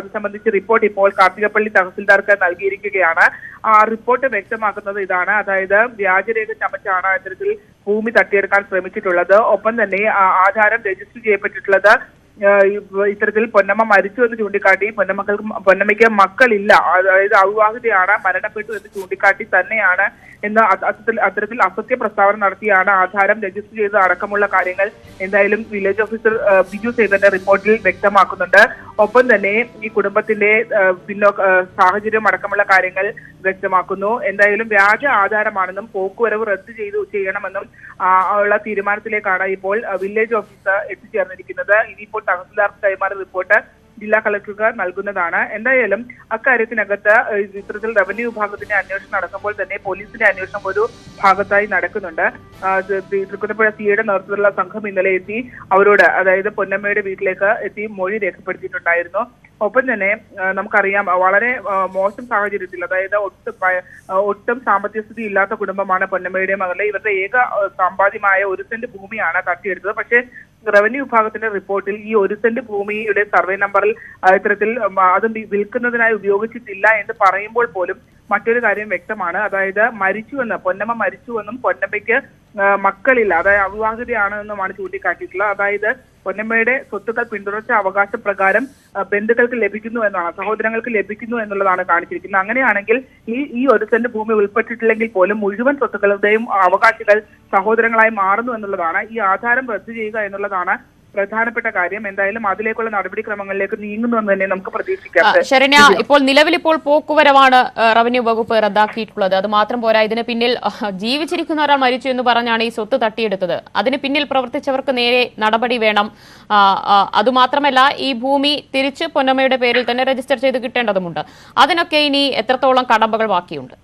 അത് സംബന്ധിച്ച് റിപ്പോർട്ട് ഇപ്പോൾ കാർത്തികപ്പള്ളി തഹസിൽദാർക്ക് നൽകിയിരിക്കുകയാണ്. ആ റിപ്പോർട്ട് വ്യക്തമാക്കുന്നത് ഇതാണ്, അതായത് വ്യാജരേഖ ചമച്ചാണ് ഇത്തരത്തിൽ ഭൂമി തട്ടിയെടുക്കാൻ ശ്രമിച്ചിട്ടുള്ളത്. ഒപ്പം തന്നെ ആധാരം രജിസ്റ്റർ ചെയ്യപ്പെട്ടിട്ടുള്ളത് ഇത്തരത്തിൽ പൊന്നമ്മ മരിച്ചു എന്ന് ചൂണ്ടിക്കാട്ടി പൊന്നമ്മയ്ക്ക് മക്കളില്ല, അതായത് അവിവാഹിതയാണ്, മരണപ്പെട്ടു എന്ന് ചൂണ്ടിക്കാട്ടി തന്നെയാണ് എന്ന് അത്തരത്തിൽ അസത്യ പ്രസ്താവന നടത്തിയാണ് ആധാരം രജിസ്റ്റർ ചെയ്ത് അടക്കമുള്ള കാര്യങ്ങൾ എന്തായാലും വില്ലേജ് ഓഫീസർ ബിജു സേതന്റെ റിപ്പോർട്ടിൽ വ്യക്തമാക്കുന്നുണ്ട്. ഒപ്പം തന്നെ ഈ കുടുംബത്തിന്റെ സാഹചര്യം അടക്കമുള്ള കാര്യങ്ങൾ വ്യക്തമാക്കുന്നു. എന്തായാലും വ്യാജ ആധാരമാണെന്നും പോക്കുവരവ് റദ്ദ് ചെയ്യണമെന്നും ഉള്ള തീരുമാനത്തിലേക്കാണ് ഇപ്പോൾ വില്ലേജ് ഓഫീസർ എത്തിച്ചേർന്നിരിക്കുന്നത്. ഇനിയിപ്പോൾ തഹസിൽദാർക്ക് കൈമാറിയ റിപ്പോർട്ട് ജില്ലാ കളക്ടർക്ക് നൽകുന്നതാണ്. എന്തായാലും അക്കാര്യത്തിനകത്ത് ഇത്തരത്തിൽ റവന്യൂ വിഭാഗത്തിന്റെ അന്വേഷണം നടക്കുമ്പോൾ തന്നെ പോലീസിന്റെ അന്വേഷണം ഒരു ഭാഗത്തായി നടക്കുന്നുണ്ട്. തൃക്കുന്നപ്പുഴ സിയുടെ നേതൃത്വത്തിലുള്ള സംഘം ഇന്നലെ എത്തി അവരോട്, അതായത് പൊന്നമ്മയുടെ വീട്ടിലേക്ക് എത്തി മൊഴി രേഖപ്പെടുത്തിയിട്ടുണ്ടായിരുന്നു. ഒപ്പം തന്നെ നമുക്കറിയാം വളരെ മോശം സാഹചര്യത്തിൽ, അതായത് ഒട്ടും സാമ്പത്തിക സ്ഥിതി ഇല്ലാത്ത കുടുംബമാണ് പൊന്നമ്മയുടെ മകളെ. ഇവരുടെ ഏക സമ്പാദ്യമായ 1 സെന്റ് ഭൂമിയാണ് തട്ടിയെടുത്തത്. പക്ഷേ റവന്യൂ വിഭാഗത്തിന്റെ റിപ്പോർട്ടിൽ ഈ 1 സെന്റ് ഭൂമിയുടെ സർവേ നമ്പറിൽ ഇത്തരത്തിൽ അത് വിൽക്കുന്നതിനായി ഉപയോഗിച്ചിട്ടില്ല എന്ന് പറയുമ്പോൾ പോലും മറ്റൊരു കാര്യം വ്യക്തമാണ്. അതായത് പൊന്നമ്മ മരിച്ചുവെന്നും പൊന്നമ്മയ്ക്ക് മക്കളില്ല, അതായത് അവിവാഹിതയാണെന്നുമാണ് ചൂണ്ടിക്കാട്ടിയിട്ടുള്ളത്. അതായത് പൊന്നമ്മയുടെ സ്വത്തുക്കൾ പിന്തുടർച്ച അവകാശ പ്രകാരം ബന്ധുക്കൾക്ക് ലഭിക്കുന്നു എന്നാണ്, സഹോദരങ്ങൾക്ക് ലഭിക്കുന്നു എന്നുള്ളതാണ് കാണിച്ചിരിക്കുന്നത്. അങ്ങനെയാണെങ്കിൽ ഈ 1 സെന്റ് ഭൂമി ഉൾപ്പെട്ടിട്ടില്ലെങ്കിൽ പോലും മുഴുവൻ സ്വത്തുക്കളുടെയും അവകാശികൾ സഹോദരങ്ങളായി മാറുന്നു എന്നുള്ളതാണ്. ഈ ആധാരം റദ്ദു ചെയ്യുക എന്നുള്ളതാണ് പ്രധാനപ്പെട്ട കാര്യം. എന്തായാലും അതിലേക്കുള്ള നടപടിക്രമങ്ങളിലേക്ക് നീങ്ങുന്നുവെന്ന് തന്നെ നമുക്ക് പ്രതീക്ഷിക്കാം. ശരണ്യ, ഇപ്പോൾ പോക്കുവരവാണ് റവന്യൂ വകുപ്പ് റദ്ദാക്കിയിട്ടുള്ളത്. അത് മാത്രം പോരാ, ഇതിന് പിന്നിൽ ജീവിച്ചിരിക്കുന്ന ഒരാൾ മരിച്ചു എന്ന് പറഞ്ഞാണ് ഈ സ്വത്ത് തട്ടിയെടുത്തത്. അതിന് പിന്നിൽ പ്രവർത്തിച്ചവർക്ക് നേരെ നടപടി വേണം. അതുമാത്രമല്ല, ഈ ഭൂമി തിരിച്ച് പൊന്നമ്മയുടെ പേരിൽ തന്നെ രജിസ്റ്റർ ചെയ്ത് കിട്ടേണ്ടതുണ്ട്. അതിനൊക്കെ ഇനി എത്രത്തോളം കടമ്പകൾ ബാക്കിയുണ്ട്?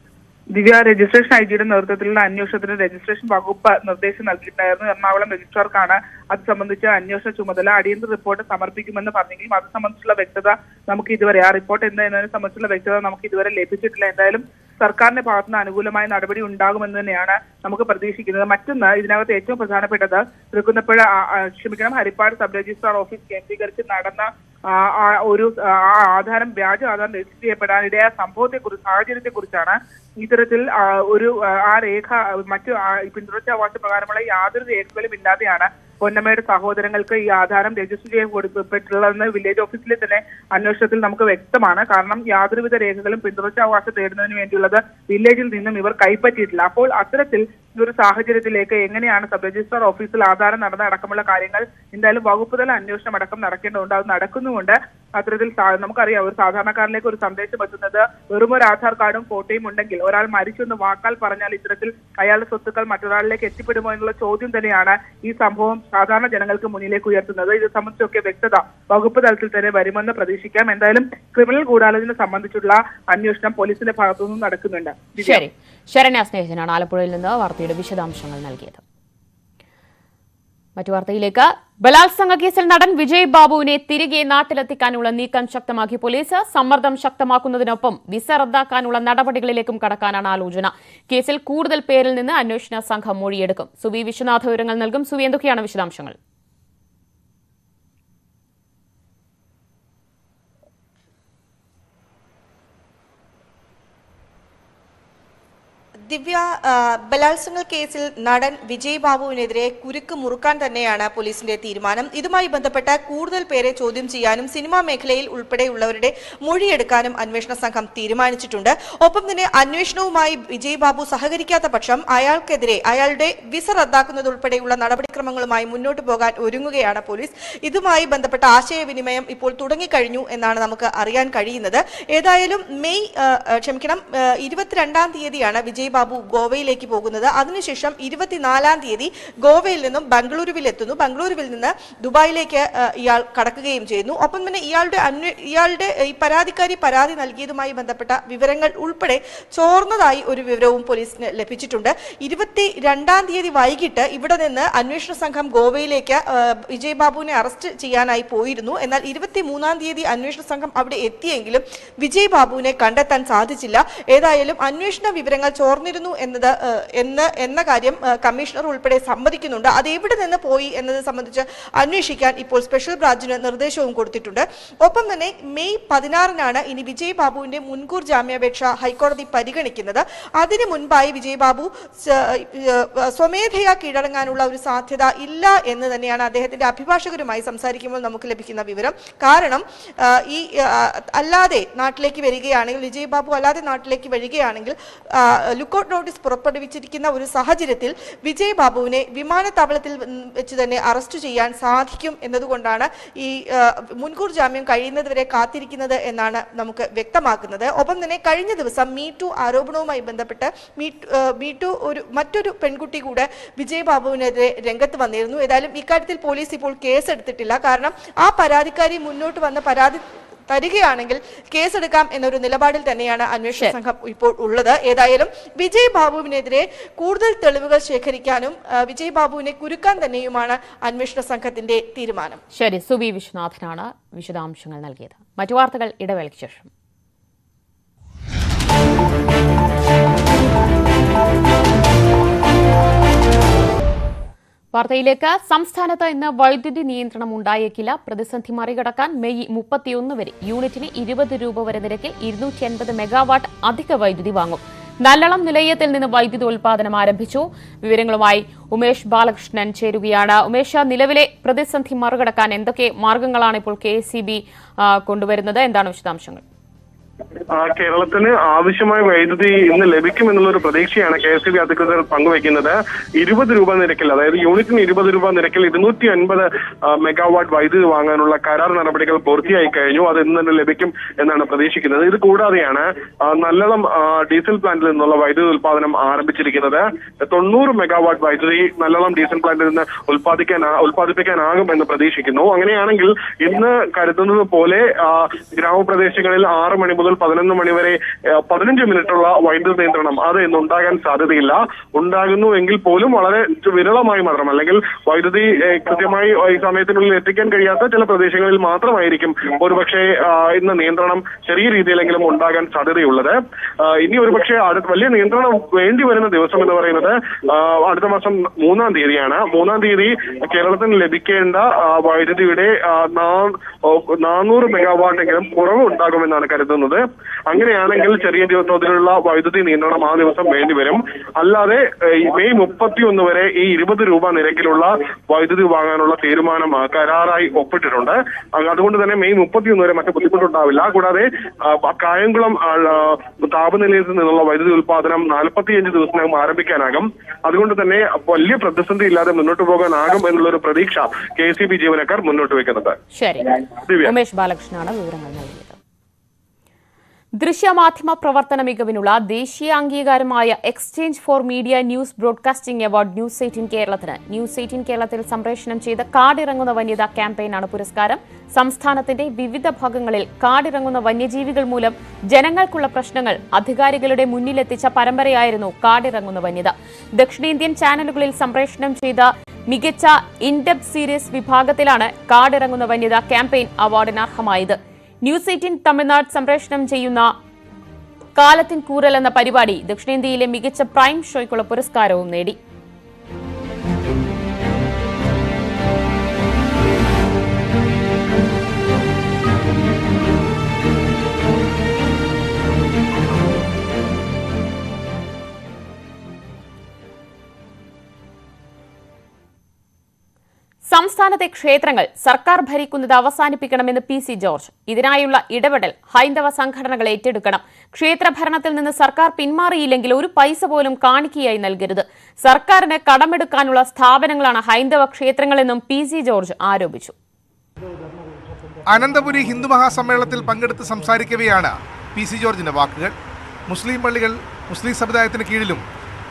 ദിവ്യ, രജിസ്ട്രേഷൻ ഐ ജിയുടെ നേതൃത്വത്തിലുള്ള അന്വേഷണത്തിന് രജിസ്ട്രേഷൻ വകുപ്പ് നിർദ്ദേശം നൽകിയിട്ടുണ്ടായിരുന്നു. എറണാകുളം രജിസ്ട്രാർക്കാണ് അത് സംബന്ധിച്ച അന്വേഷണ ചുമതല. അടിയന്തര റിപ്പോർട്ട് സമർപ്പിക്കുമെന്ന് പറഞ്ഞെങ്കിലും അത് സംബന്ധിച്ചുള്ള വ്യക്തത നമുക്ക് ഇതുവരെ, ആ റിപ്പോർട്ട് എന്നതിനെ സംബന്ധിച്ചുള്ള വ്യക്തത നമുക്ക് ഇതുവരെ ലഭിച്ചിട്ടില്ല. എന്തായാലും സർക്കാരിന്റെ ഭാഗത്തുനിന്ന് അനുകൂലമായ നടപടി ഉണ്ടാകുമെന്ന് തന്നെയാണ് നമുക്ക് പ്രതീക്ഷിക്കുന്നത്. മറ്റൊന്ന്, ഇതിനകത്ത് ഏറ്റവും പ്രധാനപ്പെട്ടത് ഹരിപ്പാട് സബ് രജിസ്ട്രാർ ഓഫീസ് കേന്ദ്രീകരിച്ച് നടന്ന ഒരു വ്യാജ ആധാരം രജിസ്റ്റർ ചെയ്യപ്പെടാനിടയായ സാഹചര്യത്തെക്കുറിച്ചാണ്. ഇത്തരത്തിൽ ആ രേഖ മറ്റു പിന്തുടർച്ചാവകാശ പ്രകാരമുള്ള യാതൊരു രേഖകളും ഇല്ലാതെയാണ് പൊന്നമ്മയുടെ സഹോദരങ്ങൾക്ക് ഈ ആധാരം രജിസ്റ്റർ ചെയ്യാൻ കൊടുക്കപ്പെട്ടുള്ളതെന്ന് വില്ലേജ് ഓഫീസിലെ തന്നെ അന്വേഷണത്തിൽ നമുക്ക് വ്യക്തമാണ്. കാരണം യാതൊരുവിധ രേഖകളും പിന്തുടർച്ചാവകാശം തേടുന്നതിന് വേണ്ടിയുള്ളത് വില്ലേജിൽ നിന്നും ഇവർ കൈപ്പറ്റിയിട്ടില്ല. അപ്പോൾ അത്തരത്തിൽ ഒരു സാഹചര്യത്തിലേക്ക് എങ്ങനെയാണ് സബ് രജിസ്ട്രാർ ഓഫീസിൽ ആധാരം നടന്ന അടക്കമുള്ള കാര്യങ്ങൾ എന്തായാലും വകുപ്പുതല അന്വേഷണം അടക്കം നടക്കേണ്ടതുണ്ട്. അത് നടക്കുന്നുമുണ്ട്. അത്തരത്തിൽ നമുക്കറിയാം, ഒരു സാധാരണക്കാരിലേക്ക് ഒരു സന്ദേശം എത്തുന്നത് വെറും ഒരു ആധാർ കാർഡും ഫോട്ടോയും ഉണ്ടെങ്കിൽ ഒരാൾ മരിച്ചെന്ന് വാക്കാൽ പറഞ്ഞാൽ ഇത്തരത്തിൽ അയാളുടെ സ്വത്തുക്കൾ മറ്റൊരാളിലേക്ക് എത്തിപ്പെടുമോ എന്നുള്ള ചോദ്യം തന്നെയാണ് ഈ സംഭവം സാധാരണ ജനങ്ങൾക്ക് മുന്നിലേക്ക് ഉയർത്തുന്നത്. ഇത് സംബന്ധിച്ചൊക്കെ വ്യക്തത വകുപ്പ് തലത്തിൽ തന്നെ വരുമെന്ന് പ്രതീക്ഷിക്കാം. എന്തായാലും ക്രിമിനൽ ഗൂഢാലോചന സംബന്ധിച്ചുള്ള അന്വേഷണം പോലീസിന്റെ ഭാഗത്തുനിന്നും നടക്കുന്നുണ്ട്. ശരി, ശരണ്യ സ്നേഹിതനാണ് ആലപ്പുഴയിൽ നിന്ന് വാർത്തയുടെ വിശദാംശങ്ങൾ നൽകിയത്. മറ്റു വാർത്തയിലേക്ക്. ബലാത്സംഗ കേസിൽ നടൻ വിജയ് ബാബുവിനെ തിരികെ നാട്ടിലെത്തിക്കാനുള്ള നീക്കം ശക്തമാക്കി പോലീസ്. സമ്മർദ്ദം ശക്തമാക്കുന്നതിനൊപ്പം വിസ റദ്ദാക്കാനുള്ള നടപടികളിലേക്കും കടക്കാനാണ് ആലോചന. കേസിൽ കൂടുതൽ പേരിൽ നിന്ന് അന്വേഷണ സംഘം മൊഴിയെടുക്കും. സുവി വിശ്വനാഥ് വിവരങ്ങൾ നൽകും. സുവി, എന്തൊക്കെയാണ് വിശദാംശങ്ങൾ? ദിവ്യ, ബലാത്സംഗ കേസിൽ നടൻ വിജയ് ബാബുവിനെതിരെ കുരുക്ക് മുറുക്കാൻ തന്നെയാണ് പോലീസിന്റെ തീരുമാനം. ഇതുമായി ബന്ധപ്പെട്ട കൂടുതൽ പേരെ ചോദ്യം ചെയ്യാനും സിനിമാ മേഖലയിൽ ഉൾപ്പെടെയുള്ളവരുടെ മൊഴിയെടുക്കാനും അന്വേഷണ സംഘം തീരുമാനിച്ചിട്ടുണ്ട്. ഒപ്പം തന്നെ അന്വേഷണവുമായി വിജയ് ബാബു സഹകരിക്കാത്ത പക്ഷം അയാൾക്കെതിരെ അയാളുടെ വിസ റദ്ദാക്കുന്നതുൾപ്പെടെയുള്ള നടപടിക്രമങ്ങളുമായി മുന്നോട്ട് പോകാൻ ഒരുങ്ങുകയാണ് പോലീസ്. ഇതുമായി ബന്ധപ്പെട്ട ആശയവിനിമയം ഇപ്പോൾ തുടങ്ങിക്കഴിഞ്ഞു എന്നാണ് നമുക്ക് അറിയാൻ കഴിയുന്നത്. ഏതായാലും മെയ് 22-ാം തീയതിയാണ് വിജയ് ബാബു ഗോവയിലേക്ക് പോകുന്നത്. അതിനുശേഷം 24-ാം തീയതി ഗോവയിൽ നിന്നും ബംഗളൂരുവിൽ എത്തുന്നു. ബംഗളൂരുവിൽ നിന്ന് ദുബായിലേക്ക് ഇയാൾ കടക്കുകയും ചെയ്യുന്നു. ഒപ്പം തന്നെ ഇയാളുടെ ഈ പരാതിക്കാരി പരാതി നൽകിയതുമായി ബന്ധപ്പെട്ട വിവരങ്ങൾ ഉൾപ്പെടെ ചോർന്നതായി ഒരു വിവരവും പോലീസിന് ലഭിച്ചിട്ടുണ്ട്. 22-ാം തീയതി വൈകിട്ട് ഇവിടെ നിന്ന് അന്വേഷണ സംഘം ഗോവയിലേക്ക് വിജയ് ബാബുവിനെ അറസ്റ്റ് ചെയ്യാനായി പോയിരുന്നു. എന്നാൽ 23-ാം തീയതി അന്വേഷണ സംഘം അവിടെ എത്തിയെങ്കിലും വിജയ് ബാബുവിനെ കണ്ടെത്താൻ സാധിച്ചില്ല. ഏതായാലും അന്വേഷണ വിവരങ്ങൾ ചോർന്ന ചോർന്നിരുന്നു എന്ന കാര്യം കമ്മീഷണർ ഉൾപ്പെടെ സമ്മതിക്കുന്നുണ്ട്. അത് എവിടെ നിന്ന് പോയി എന്നത് സംബന്ധിച്ച് അന്വേഷിക്കാൻ ഇപ്പോൾ സ്പെഷ്യൽ ബ്രാഞ്ചിന് നിർദ്ദേശവും കൊടുത്തിട്ടുണ്ട്. ഒപ്പം തന്നെ മെയ് 16-നാണ് ഇനി വിജയ് ബാബുവിന്റെ മുൻകൂർ ജാമ്യാപേക്ഷ ഹൈക്കോടതി പരിഗണിക്കുന്നത്. അതിനു മുൻപായി വിജയ് ബാബു സ്വമേധയാ കീഴടങ്ങാനുള്ള ഒരു സാധ്യത ഇല്ല എന്ന് തന്നെയാണ് അദ്ദേഹത്തിന്റെ അഭിഭാഷകരുമായി സംസാരിക്കുമ്പോൾ നമുക്ക് ലഭിക്കുന്ന വിവരം. കാരണം ഈ അല്ലാതെ നാട്ടിലേക്ക് വരികയാണെങ്കിൽ, വിജയ് ബാബു അല്ലാതെ നാട്ടിലേക്ക് വരികയാണെങ്കിൽ ലുക്കൌട്ട് നോട്ടീസ് പുറപ്പെടുവിച്ചിരിക്കുന്ന ഒരു സാഹചര്യത്തിൽ വിജയ് ബാബുവിനെ വിമാനത്താവളത്തിൽ വെച്ച് തന്നെ അറസ്റ്റ് ചെയ്യാൻ സാധിക്കും എന്നതുകൊണ്ടാണ് ഈ മുൻകൂർ ജാമ്യം കഴിയുന്നതുവരെ കാത്തിരിക്കുന്നത് എന്നാണ് നമുക്ക് വ്യക്തമാക്കുന്നത്. ഒപ്പം തന്നെ കഴിഞ്ഞ ദിവസം മീ-ടു ആരോപണവുമായി ബന്ധപ്പെട്ട് മറ്റൊരു പെൺകുട്ടി കൂടെ വിജയ് ബാബുവിനെതിരെ രംഗത്ത് വന്നിരുന്നു. ഏതായാലും ഇക്കാര്യത്തിൽ പോലീസ് ഇപ്പോൾ കേസെടുത്തിട്ടില്ല. കാരണം ആ പരാതിക്കാരി മുന്നോട്ട് വന്ന പരാതി തരികയാണെങ്കിൽ കേസെടുക്കാം എന്നൊരു നിലപാടിൽ തന്നെയാണ് അന്വേഷണ സംഘം ഇപ്പോൾ ഉള്ളത്. ഏതായാലും വിജയ് ബാബുവിനെതിരെ കൂടുതൽ തെളിവുകൾ ശേഖരിക്കാനും വിജയ് ബാബുവിനെ കുരുക്കാൻ തന്നെയുമാണ് അന്വേഷണ സംഘത്തിന്റെ തീരുമാനം. ശരി, സുബി വിശ്വനാഥനാണ് വിശദാംശങ്ങൾ നൽകിയത്. മറ്റു വാർത്തകൾ ഇടവേളയ്ക്ക് ശേഷം. വാർത്തയിലേക്ക്. സംസ്ഥാനത്ത് ഇന്ന് വൈദ്യുതി നിയന്ത്രണം ഉണ്ടായേക്കില്ല. പ്രതിസന്ധി മറികടക്കാൻ മെയ് 31 വരെ യൂണിറ്റിന് 20 രൂപ വരെ നിരക്കിൽ 280 മെഗാവാട്ട് അധിക വൈദ്യുതി വാങ്ങും. നല്ലളം നിലയത്തിൽ നിന്ന് വൈദ്യുതി ഉൽപാദനം ആരംഭിച്ചു. വിവരങ്ങളുമായി ഉമേഷ് ബാലകൃഷ്ണൻ ചേരുകയാണ്. ഉമേഷ്, നിലവിലെ പ്രതിസന്ധി മറികടക്കാൻ എന്തൊക്കെ മാർഗങ്ങളാണ് ഇപ്പോൾ KSEB കൊണ്ടുവരുന്നത്? എന്താണ് വിശദാംശങ്ങൾ? കേരളത്തിന് ആവശ്യമായ വൈദ്യുതി ഇന്ന് ലഭിക്കുമെന്നുള്ളൊരു പ്രതീക്ഷയാണ് KSEB അധികൃതർ പങ്കുവയ്ക്കുന്നത്. 20 രൂപ നിരക്കിൽ, അതായത് യൂണിറ്റിന് 20 രൂപ നിരക്കിൽ 250 മെഗാവാട്ട് വൈദ്യുതി വാങ്ങാനുള്ള കരാർ നടപടികൾ പൂർത്തിയായി കഴിഞ്ഞു. അത് ഇന്ന് തന്നെ ലഭിക്കും എന്നാണ് പ്രതീക്ഷിക്കുന്നത്. ഇത് കൂടാതെയാണ് നല്ലളം ഡീസൽ പ്ലാന്റിൽ നിന്നുള്ള വൈദ്യുതി ഉൽപാദനം ആരംഭിച്ചിരിക്കുന്നത്. 90 മെഗാവാട്ട് വൈദ്യുതി നല്ലളം ഡീസൽ പ്ലാന്റിൽ നിന്ന് ഉൽപ്പാദിപ്പിക്കാനാകും എന്ന് പ്രതീക്ഷിക്കുന്നു. അങ്ങനെയാണെങ്കിൽ ഇന്ന് കരുതുന്നത് പോലെ ഗ്രാമപ്രദേശങ്ങളിൽ 6 മണി മുതൽ 11 മണി വരെ 15 മിനിറ്റുള്ള വൈദ്യുതി നിയന്ത്രണം അത് ഇന്ന് ഉണ്ടാകാൻ സാധ്യതയില്ല. ഉണ്ടാകുന്നുവെങ്കിൽ പോലും വളരെ വിരളമായി മാത്രം, അല്ലെങ്കിൽ വൈദ്യുതി കൃത്യമായി ഈ സമയത്തിനുള്ളിൽ എത്തിക്കാൻ കഴിയാത്ത ചില പ്രദേശങ്ങളിൽ മാത്രമായിരിക്കും ഒരുപക്ഷെ ഇന്ന് നിയന്ത്രണം ചെറിയ രീതിയിലെങ്കിലും ഉണ്ടാകാൻ സാധ്യതയുള്ളത്. ഇനി ഒരുപക്ഷെ വലിയ നിയന്ത്രണം വേണ്ടി വരുന്ന ദിവസം എന്ന് പറയുന്നത് അടുത്ത മാസം 3-ാം തീയതിയാണ്. 3-ാം തീയതി കേരളത്തിന് ലഭിക്കേണ്ട വൈദ്യുതിയുടെ 400 മെഗാവാട്ടെങ്കിലും കുറവ് ഉണ്ടാകുമെന്നാണ് കരുതുന്നത്. അങ്ങനെയാണെങ്കിൽ ചെറിയ തോതിലുള്ള വൈദ്യുതി നിയന്ത്രണം ആ ദിവസം വേണ്ടിവരും. അല്ലാതെ മെയ് 31 വരെ ഈ 20 രൂപ നിരക്കിലുള്ള വൈദ്യുതി വാങ്ങാനുള്ള തീരുമാനം കരാറായി ഒപ്പിട്ടിട്ടുണ്ട്. അതുകൊണ്ട് തന്നെ മെയ് 31 വരെ മറ്റു ബുദ്ധിമുട്ടുണ്ടാവില്ല. കൂടാതെ കായംകുളം താപനിലയത്തിൽ നിന്നുള്ള വൈദ്യുതി ഉൽപാദനം 45 ദിവസത്തിനകം ആരംഭിക്കാനാകും. അതുകൊണ്ട് തന്നെ വലിയ പ്രതിസന്ധി ഇല്ലാതെ മുന്നോട്ട് പോകാനാകും എന്നുള്ളൊരു പ്രതീക്ഷ KSEB ജീവനക്കാർ മുന്നോട്ട് വെക്കുന്നത്. ശരി, ഉമേഷ് ബാലകൃഷ്ണനാണ് വിവരങ്ങൾ നൽകിയത്. ദൃശ്യമാധ്യമ പ്രവർത്തന മികവിനുള്ള ദേശീയ അംഗീകാരമായ exchange for media news broadcasting award news 18 കേരളത്തിന്. ന്യൂസ് 18 കേരളത്തിൽ സംപ്രേഷണം ചെയ്ത കാടിറങ്ങുന്ന വന്യത ക്യാമ്പയിനാണ് പുരസ്കാരം. സംസ്ഥാനത്തിന്റെ വിവിധ ഭാഗങ്ങളിൽ കാടിറങ്ങുന്ന വന്യജീവികൾ മൂലം ജനങ്ങൾക്കുള്ള പ്രശ്നങ്ങൾ അധികാരികളുടെ മുന്നിലെത്തിച്ച പരമ്പരയായിരുന്നു കാടിറങ്ങുന്ന വന്യത. ദക്ഷിണേന്ത്യൻ ചാനലുകളിൽ സംപ്രേഷണം ചെയ്ത മികച്ച ഇൻഡെപ്ത് സീരീസ് വിഭാഗത്തിലാണ് കാടിറങ്ങുന്ന വന്യത ക്യാമ്പയിൻ അവാർഡിന് അർഹമായത്. ന്യൂസ് 18 തമിഴ്നാട് സംപ്രേഷണം ചെയ്യുന്ന കാലത്തിൻ കൂരൽ എന്ന പരിപാടി ദക്ഷിണേന്ത്യയിലെ മികച്ച പ്രൈം ഷോയ്ക്കുള്ള പുരസ്കാരവും നേടി. സംസ്ഥാനത്തെ ക്ഷേത്രങ്ങൾ സർക്കാർ ഭരിക്കുന്നത് അവസാനിപ്പിക്കണമെന്ന് PC ജോർജ്. ഇതിനായുള്ള ഇടപെടൽ ഹൈന്ദവ സംഘടനകൾ ഏറ്റെടുക്കണം. ക്ഷേത്രഭരണത്തിൽ നിന്ന് സർക്കാർ പിന്മാറിയില്ലെങ്കിൽ ഒരു പൈസ പോലും കാണിക്കയായി നൽകരുത്. സർക്കാരിന് കടമെടുക്കാനുള്ള സ്ഥാപനങ്ങളാണ് ഹൈന്ദവ ക്ഷേത്രങ്ങളെന്നും PC ജോർജ് ആരോപിച്ചു. അനന്തപുരി ഹിന്ദു മഹാസമ്മേളനത്തിൽ പങ്കെടുത്ത് സംസാരിക്കവെയാണ് PC ജോർജിന്റെ വാക്കുകൾ. മുസ്ലിം പള്ളികൾ മുസ്ലിം സമുദായത്തിന് കീഴിലും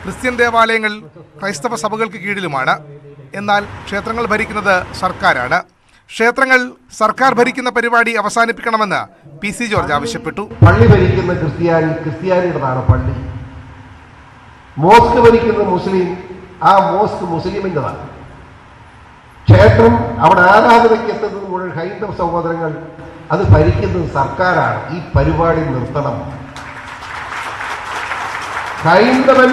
ക്രിസ്ത്യൻ ദേവാലയങ്ങൾ ക്രൈസ്തവ സഭകൾക്ക് കീഴിലുമാണ്. എന്നാൽ ക്ഷേത്രങ്ങൾ ഭരിക്കുന്നത് സർക്കാരാണ്. ക്ഷേത്രങ്ങൾ സർക്കാർ ഭരിക്കുന്ന പരിപാടി അവസാനിപ്പിക്കണമെന്ന് PC ജോർജ് ആവശ്യപ്പെട്ടു. പള്ളി ഭരിക്കുന്ന ക്രിസ്ത്യാനിയുടേതാണ് പള്ളി. മോസ്ക് ഭരിക്കുന്ന മുസ്ലിം, ആ മോസ്ക് മുസ്ലിമിൻ്റെതാണ്. ക്ഷേത്രം അവിടെ ആരാധനയ്ക്ക് എത്തുന്നത് മുഴുവൻ ഹൈന്ദവ സഹോദരങ്ങൾ, അത് ഭരിക്കുന്നത് സർക്കാരാണ്. ഈ പരിപാടി നിർത്തണം. ഹൈന്ദവൻ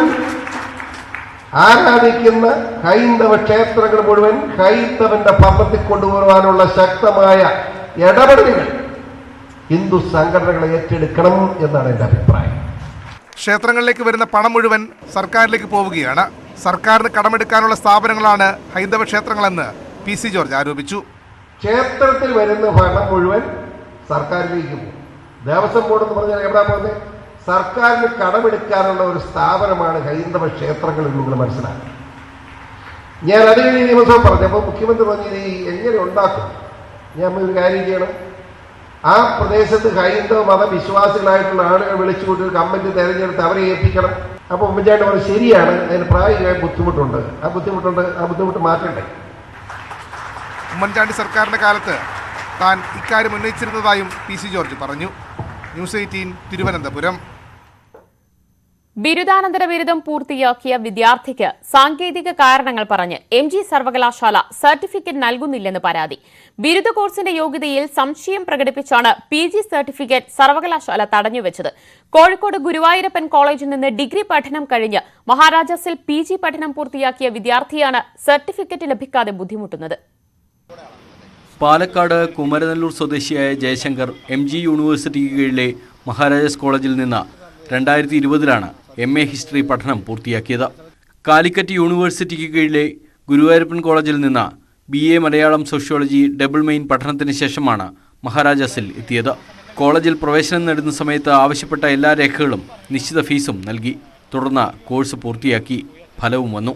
ആരാധിക്കുന്ന ഹൈന്ദവ ക്ഷേത്രങ്ങൾ മുഴുവൻ ഹൈന്ദവന്റെ ഭരണത്തിൽ കൊണ്ടുവരുവാനുള്ള ശക്തമായ ഇടപെടലുകൾ ഹിന്ദു സംഘടനകളെ ഏറ്റെടുക്കണം എന്നാണ് എൻ്റെ അഭിപ്രായം. ക്ഷേത്രങ്ങളിലേക്ക് വരുന്ന പണം മുഴുവൻ സർക്കാരിലേക്ക് പോവുകയാണ്. സർക്കാരിന് കടമെടുക്കാനുള്ള സ്ഥാപനങ്ങളാണ് ഹൈന്ദവ ക്ഷേത്രങ്ങളെന്ന് PC ജോർജ് ആരോപിച്ചു. ക്ഷേത്രത്തിൽ വരുന്ന പണം മുഴുവൻ സർക്കാരിലേക്ക് പോകും. ദേവസ്വം ബോർഡ് എന്ന് പറഞ്ഞാൽ എവിടെ പോകുന്നത്? സർക്കാരിന് കടമെടുക്കാനുള്ള ഒരു സ്ഥാപനമാണ് ഹൈന്ദവ ക്ഷേത്രങ്ങൾ എന്ന് നിങ്ങൾ മനസ്സിലാക്കുക. ഞാൻ അത് കഴിഞ്ഞ് നിയമസഭ പറഞ്ഞപ്പോൾ മുഖ്യമന്ത്രി പറഞ്ഞത് എങ്ങനെ ഉണ്ടാക്കും? ഞാൻ ഒരു കാര്യം ചെയ്യണം, ആ പ്രദേശത്ത് ഹൈന്ദവ മതവിശ്വാസികളായിട്ടുള്ള ആളുകൾ വിളിച്ചുകൊണ്ട് ഒരു കമ്മിറ്റി തെരഞ്ഞെടുത്ത് അവരെ ഏൽപ്പിക്കണം. അപ്പോൾ ഉമ്മൻചാണ്ടി പറഞ്ഞു ശരിയാണ്, അതിന് പ്രായോഗികമായ ബുദ്ധിമുട്ടുണ്ട്, ആ ബുദ്ധിമുട്ട് മാറ്റണ്ടേ. ഉമ്മൻചാണ്ടി സർക്കാരിന്റെ കാലത്ത് താൻ ഇക്കാര്യം ഉന്നയിച്ചിരുന്നതായും PC ജോർജ് പറഞ്ഞു. ന്യൂസ് 18 തിരുവനന്തപുരം. ബിരുദാനന്തര ബിരുദം പൂർത്തിയാക്കിയ വിദ്യാർത്ഥിക്ക് സാങ്കേതിക കാരണങ്ങൾ പറഞ്ഞ് MG സർവകലാശാല സർട്ടിഫിക്കറ്റ് നൽകുന്നില്ലെന്ന് പരാതി. ബിരുദ കോഴ്സിന്റെ യോഗ്യതയിൽ സംശയം പ്രകടിപ്പിച്ചാണ് PG സർട്ടിഫിക്കറ്റ് സർവകലാശാല തടഞ്ഞുവെച്ചത്. കോഴിക്കോട് ഗുരുവായൂരപ്പൻ കോളേജിൽ നിന്ന് ഡിഗ്രി പഠനം കഴിഞ്ഞ് മഹാരാജാസിൽ PG പഠനം പൂർത്തിയാക്കിയ വിദ്യാർത്ഥിയാണ് സർട്ടിഫിക്കറ്റ് ലഭിക്കാതെ ബുദ്ധിമുട്ടുന്നത്. പാലക്കാട് കുമരനെല്ലൂർ സ്വദേശിയായ ജയശങ്കർ MG യൂണിവേഴ്സിറ്റിക്ക് കീഴിലെ മഹാരാജാസ് കോളേജിൽ നിന്ന് 2020 MA ഹിസ്റ്ററി പഠനം പൂർത്തിയാക്കിയത്. കാലിക്കറ്റ് യൂണിവേഴ്സിറ്റിക്ക് കീഴിലെ ഗുരുവായൂരപ്പൻ കോളേജിൽ നിന്ന് BA Malayalam sociology double main പഠനത്തിന് ശേഷമാണ് മഹാരാജാസിൽ എത്തിയത്. കോളേജിൽ പ്രവേശനം നേടുന്ന സമയത്ത് ആവശ്യപ്പെട്ട എല്ലാ രേഖകളും നിശ്ചിത ഫീസും നൽകി. തുടർന്ന് കോഴ്സ് പൂർത്തിയാക്കി. ഫലവും വന്നു.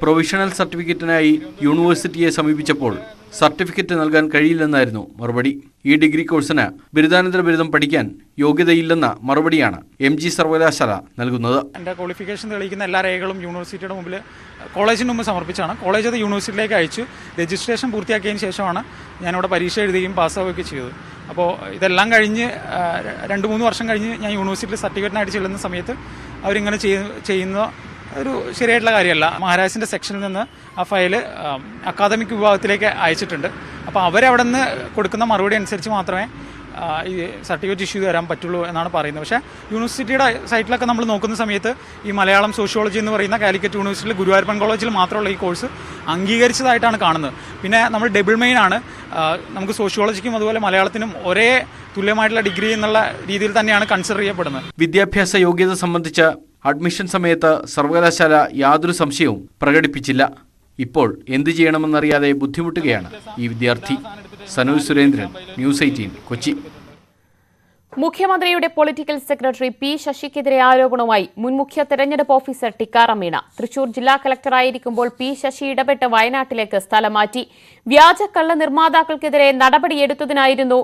പ്രൊവിഷണൽ സർട്ടിഫിക്കറ്റിനായി യൂണിവേഴ്സിറ്റിയെ സമീപിച്ചപ്പോൾ സർട്ടിഫിക്കറ്റ് നൽകാൻ കഴിയില്ലെന്നായിരുന്നു മറുപടി. ഈ ഡിഗ്രി കോഴ്സിന് ബിരുദാനന്തര ബിരുദം പഠിക്കാൻ യോഗ്യതയില്ലെന്ന മറുപടിയാണ് MG സർവകലാശാല നൽകുന്നത്. എൻ്റെ ക്വാളിഫിക്കേഷൻ തെളിയിക്കുന്ന എല്ലാ രേഖകളും യൂണിവേഴ്സിറ്റിയുടെ മുമ്പിൽ കോളേജിന് മുമ്പ് സമർപ്പിച്ചാണ്. കോളേജ് അത് യൂണിവേഴ്സിറ്റിയിലേക്ക് അയച്ചു. രജിസ്ട്രേഷൻ പൂർത്തിയാക്കിയതിന് ശേഷമാണ് ഞാനിവിടെ പരീക്ഷ എഴുതുകയും പാസ്സാവുകയൊക്കെ ചെയ്തത്. അപ്പോൾ ഇതെല്ലാം കഴിഞ്ഞ് 2-3 വർഷം കഴിഞ്ഞ് ഞാൻ യൂണിവേഴ്സിറ്റിയിൽ സർട്ടിഫിക്കറ്റിനായിട്ട് ചെല്ലുന്ന സമയത്ത് അവരിങ്ങനെ ചെയ്യുന്ന ഒരു ശരിയായിട്ടുള്ള കാര്യമല്ല. മഹാരാജാസിൻ്റെ സെക്ഷനിൽ നിന്ന് ആ ഫയല് അക്കാദമിക് വിഭാഗത്തിലേക്ക് അയച്ചിട്ടുണ്ട്. അപ്പോൾ അവരവിടെ നിന്ന് കൊടുക്കുന്ന മറുപടി അനുസരിച്ച് മാത്രമേ ഈ സർട്ടിഫിക്കറ്റ് ഇഷ്യൂ തരാൻ പറ്റുള്ളൂ എന്നാണ് പറയുന്നത്. പക്ഷേ യൂണിവേഴ്സിറ്റിയുടെ സൈറ്റിലൊക്കെ നമ്മൾ നോക്കുന്ന സമയത്ത് ഈ മലയാളം സോഷ്യോളജി എന്ന് പറയുന്ന കാലിക്കറ്റ് യൂണിവേഴ്സിറ്റിയിൽ ഗുരുവായൂരപ്പൻ കോളേജിൽ മാത്രമുള്ള ഈ കോഴ്സ് അംഗീകരിച്ചതായിട്ടാണ് കാണുന്നത്. പിന്നെ നമ്മൾ ഡബിൾ മെയിൻ ആണ്, നമുക്ക് സോഷ്യോളജിക്കും അതുപോലെ മലയാളത്തിനും ഒരേ തുല്യമായിട്ടുള്ള ഡിഗ്രി എന്നുള്ള രീതിയിൽ തന്നെയാണ് കൺസിഡർ ചെയ്യപ്പെടുന്നത്. വിദ്യാഭ്യാസ യോഗ്യത സംബന്ധിച്ച് അഡ്മിഷൻ സമയത്ത് സർവകലാശാല യാതൊരു സംശയവും പ്രകടിപ്പിച്ചില്ല. ഇപ്പോൾ എന്തു ചെയ്യണമെന്നറിയാതെ ബുദ്ധിമുട്ടുകയാണ് ഈ വിദ്യാർത്ഥി. സനോജ് സുരേന്ദ്രൻ, ന്യൂസ് 18 കൊച്ചി. മുഖ്യമന്ത്രിയുടെ പൊളിറ്റിക്കൽ സെക്രട്ടറി P ശശിക്കെതിരെ ആരോപണവുമായി മുൻ മുഖ്യ തെരഞ്ഞെടുപ്പ് ഓഫീസർ ടിക്കാറാം മീണ. തൃശൂർ ജില്ലാ കളക്ടറായിരിക്കുമ്പോൾ P ശശി ഇടപെട്ട് വയനാട്ടിലേക്ക് സ്ഥലം മാറ്റി. വ്യാജ കള്ള നിർമ്മാതാക്കൾക്കെതിരെ നടപടിയെടുത്തതിനായിരുന്നു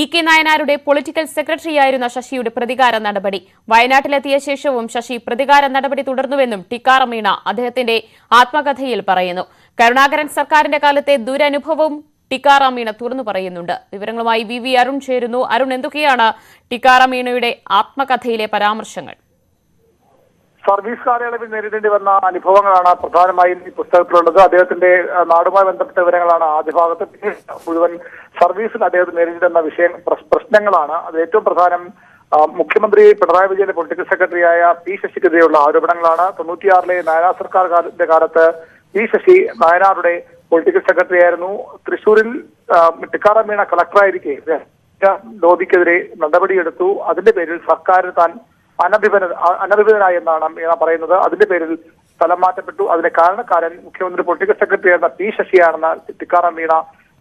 EK നായനാരുടെ പൊളിറ്റിക്കൽ സെക്രട്ടറിയായിരുന്ന ശശിയുടെ പ്രതികാര നടപടി. വയനാട്ടിലെത്തിയ ശേഷവും ശശി പ്രതികാര നടപടി തുടർന്നുവെന്നും ടിക്കാറാം മീണ അദ്ദേഹത്തിന്റെ ആത്മകഥയിൽ പറയുന്നു. കരുണാകരൻ സർക്കാരിന്റെ കാലത്തെ ദുരനുഭവവും ടിക്കാറാം മീണ തുറന്നു പറയുന്നുണ്ട്. വിവരങ്ങളുമായി VV അരുൺ ചേരുന്നു. അരുൺ, എന്തൊക്കെയാണ് ടിക്കാറാം മീണയുടെ ആത്മകഥയിലെ പരാമർശങ്ങൾ? സർവീസ് കാലയളവിൽ നേരിടേണ്ടി വന്ന അനുഭവങ്ങളാണ് പ്രധാനമായും ഈ പുസ്തകത്തിലുള്ളത്. അദ്ദേഹത്തിന്റെ നാടുമായി ബന്ധപ്പെട്ട വിവരങ്ങളാണ് ആദ്യ ഭാഗത്ത്. മുഴുവൻ സർവീസിൽ അദ്ദേഹം നേരിടുന്ന പ്രശ്നങ്ങളാണ്. അത് ഏറ്റവും പ്രധാനം മുഖ്യമന്ത്രി പിണറായി വിജയന്റെ പൊളിറ്റിക്കൽ സെക്രട്ടറിയായ P ശശിക്കെതിരെയുള്ള ആരോപണങ്ങളാണ്. 96-ലെ നായനാർ സർക്കാരിന്റെ കാലത്ത് P ശശി നായനാരുടെ പൊളിറ്റിക്കൽ സെക്രട്ടറി ആയിരുന്നു. തൃശൂരിൽ ടിക്കാറാം മീണ കളക്ടറായിരിക്കെ ലോബിക്കെതിരെ നടപടിയെടുത്തു. അതിന്റെ പേരിൽ സർക്കാർ താൻ അനഭിപനായി എന്നാണ് മീണ പറയുന്നത്. അതിന്റെ പേരിൽ സ്ഥലം മാറ്റപ്പെട്ടു. അതിന്റെ കാരണക്കാരൻ മുഖ്യമന്ത്രി പൊളിറ്റിക്കൽ സെക്രട്ടറി ആയിരുന്ന P ശശിയാണെന്ന് ടിക്കാറാം മീണ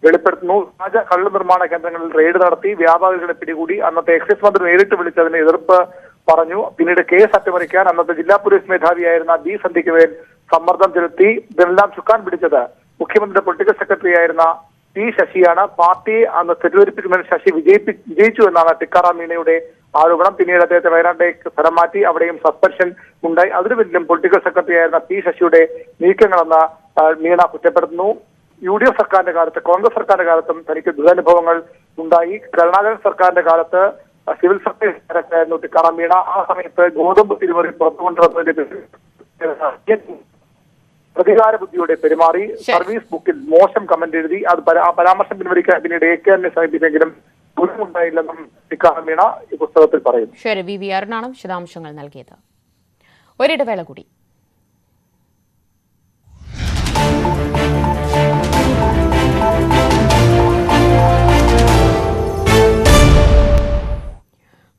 വെളിപ്പെടുത്തുന്നു. വ്യാജ കള്ള് നിർമ്മാണ കേന്ദ്രങ്ങളിൽ റെയ്ഡ് നടത്തി വ്യാപാരികളെ പിടികൂടി. അന്നത്തെ എക്സൈസ് മന്ത്രി നേരിട്ട് വിളിച്ചതിന് എതിർപ്പ് പറഞ്ഞു. പിന്നീട് കേസ് അട്ടിമറിക്കാൻ അന്നത്തെ ജില്ലാ പോലീസ് മേധാവിയായിരുന്ന B സന്ധ്യയ്ക്ക് മേൽ സമ്മർദ്ദം ചെലുത്തി. ഇതെല്ലാം ചുക്കാൻ പിടിച്ചത് മുഖ്യമന്ത്രിയുടെ പൊളിറ്റിക്കൽ സെക്രട്ടറി ആയിരുന്ന P ശശിയാണ്. പാർട്ടിയെ അന്ന് തെറ്റിദ്ധരിപ്പിക്കുന്നതിൽ ശശി വിജയിച്ചു എന്നാണ് ടിക്കാറാം മീണയുടെ ആരോപണം. പിന്നീട് അദ്ദേഹത്തെ വയനാട്ടിലേക്ക് സ്ഥലം മാറ്റി. അവിടെയും സസ്പെൻഷൻ ഉണ്ടായി. അതിനു പിന്നിലും പൊളിറ്റിക്കൽ സെക്രട്ടറി ആയിരുന്ന P ശശിയുടെ നീക്കങ്ങളെന്ന് മീണ കുറ്റപ്പെടുത്തുന്നു. UDF സർക്കാരിന്റെ കാലത്ത്, കോൺഗ്രസ് സർക്കാരിന്റെ കാലത്തും തനിക്ക് ദുരനുഭവങ്ങൾ ഉണ്ടായി. കരുണാകരൻ സർക്കാരിന്റെ കാലത്ത് സിവിൽ സപ്ലൈസ് ഡയറക്ടറായിരുന്നു ടിക്കാറാം മീണ. ആ സമയത്ത് ഗോതമ്പ് തിരിമറി പുറത്തുകൊണ്ടുവന്നതിന്റെ പ്രതികാര ബുദ്ധിയോടെ പെരുമാറി. സർവീസ് ബുക്കിൽ മോശം കമന്റ് എഴുതി. അത് പരാമർശം പിൻവലിക്കാൻ പിന്നീട് AK സമീപിച്ചെങ്കിലും ഗുണമുണ്ടായില്ലെന്നും ടിക്കാറാം മീണ ഈ പുസ്തകത്തിൽ പറയുന്നു. ശരി, VV അരുണാണ് വിശദാംശങ്ങൾ നൽകിയത്. ഒരിടവേള കൂടി.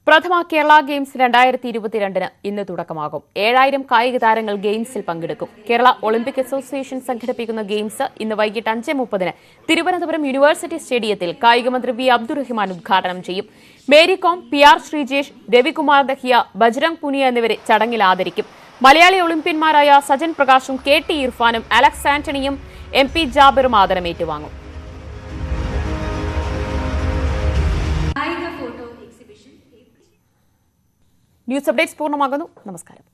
പ്രഥമ കേരള ഗെയിംസ് 2022 ഇന്ന് തുടക്കമാകും. 7000 കായിക താരങ്ങൾ ഗെയിംസിൽ പങ്കെടുക്കും. കേരള ഒളിമ്പിക് അസോസിയേഷൻ സംഘടിപ്പിക്കുന്ന ഗെയിംസ് ഇന്ന് വൈകിട്ട് 5:30 തിരുവനന്തപുരം യൂണിവേഴ്സിറ്റി സ്റ്റേഡിയത്തിൽ കായികമന്ത്രി വി അബ്ദുറഹിമാൻ ഉദ്ഘാടനം ചെയ്യും. മേരി കോം, PR ശ്രീജേഷ്, രവികുമാർ ദഹിയ, ബജ്രംഗ് പുനിയ എന്നിവരെ ചടങ്ങിൽ ആദരിക്കും. മലയാളി ഒളിമ്പ്യന്മാരായ സജൻ പ്രകാശും KT ഇർഫാനും അലക്സ് ആന്റണിയും MP ജാബിറും ആദരം ഏറ്റുവാങ്ങും. ന്യൂസ് അപ്ഡേറ്റ്സ് പൂർണ്ണമാകുന്നു. നമസ്കാരം.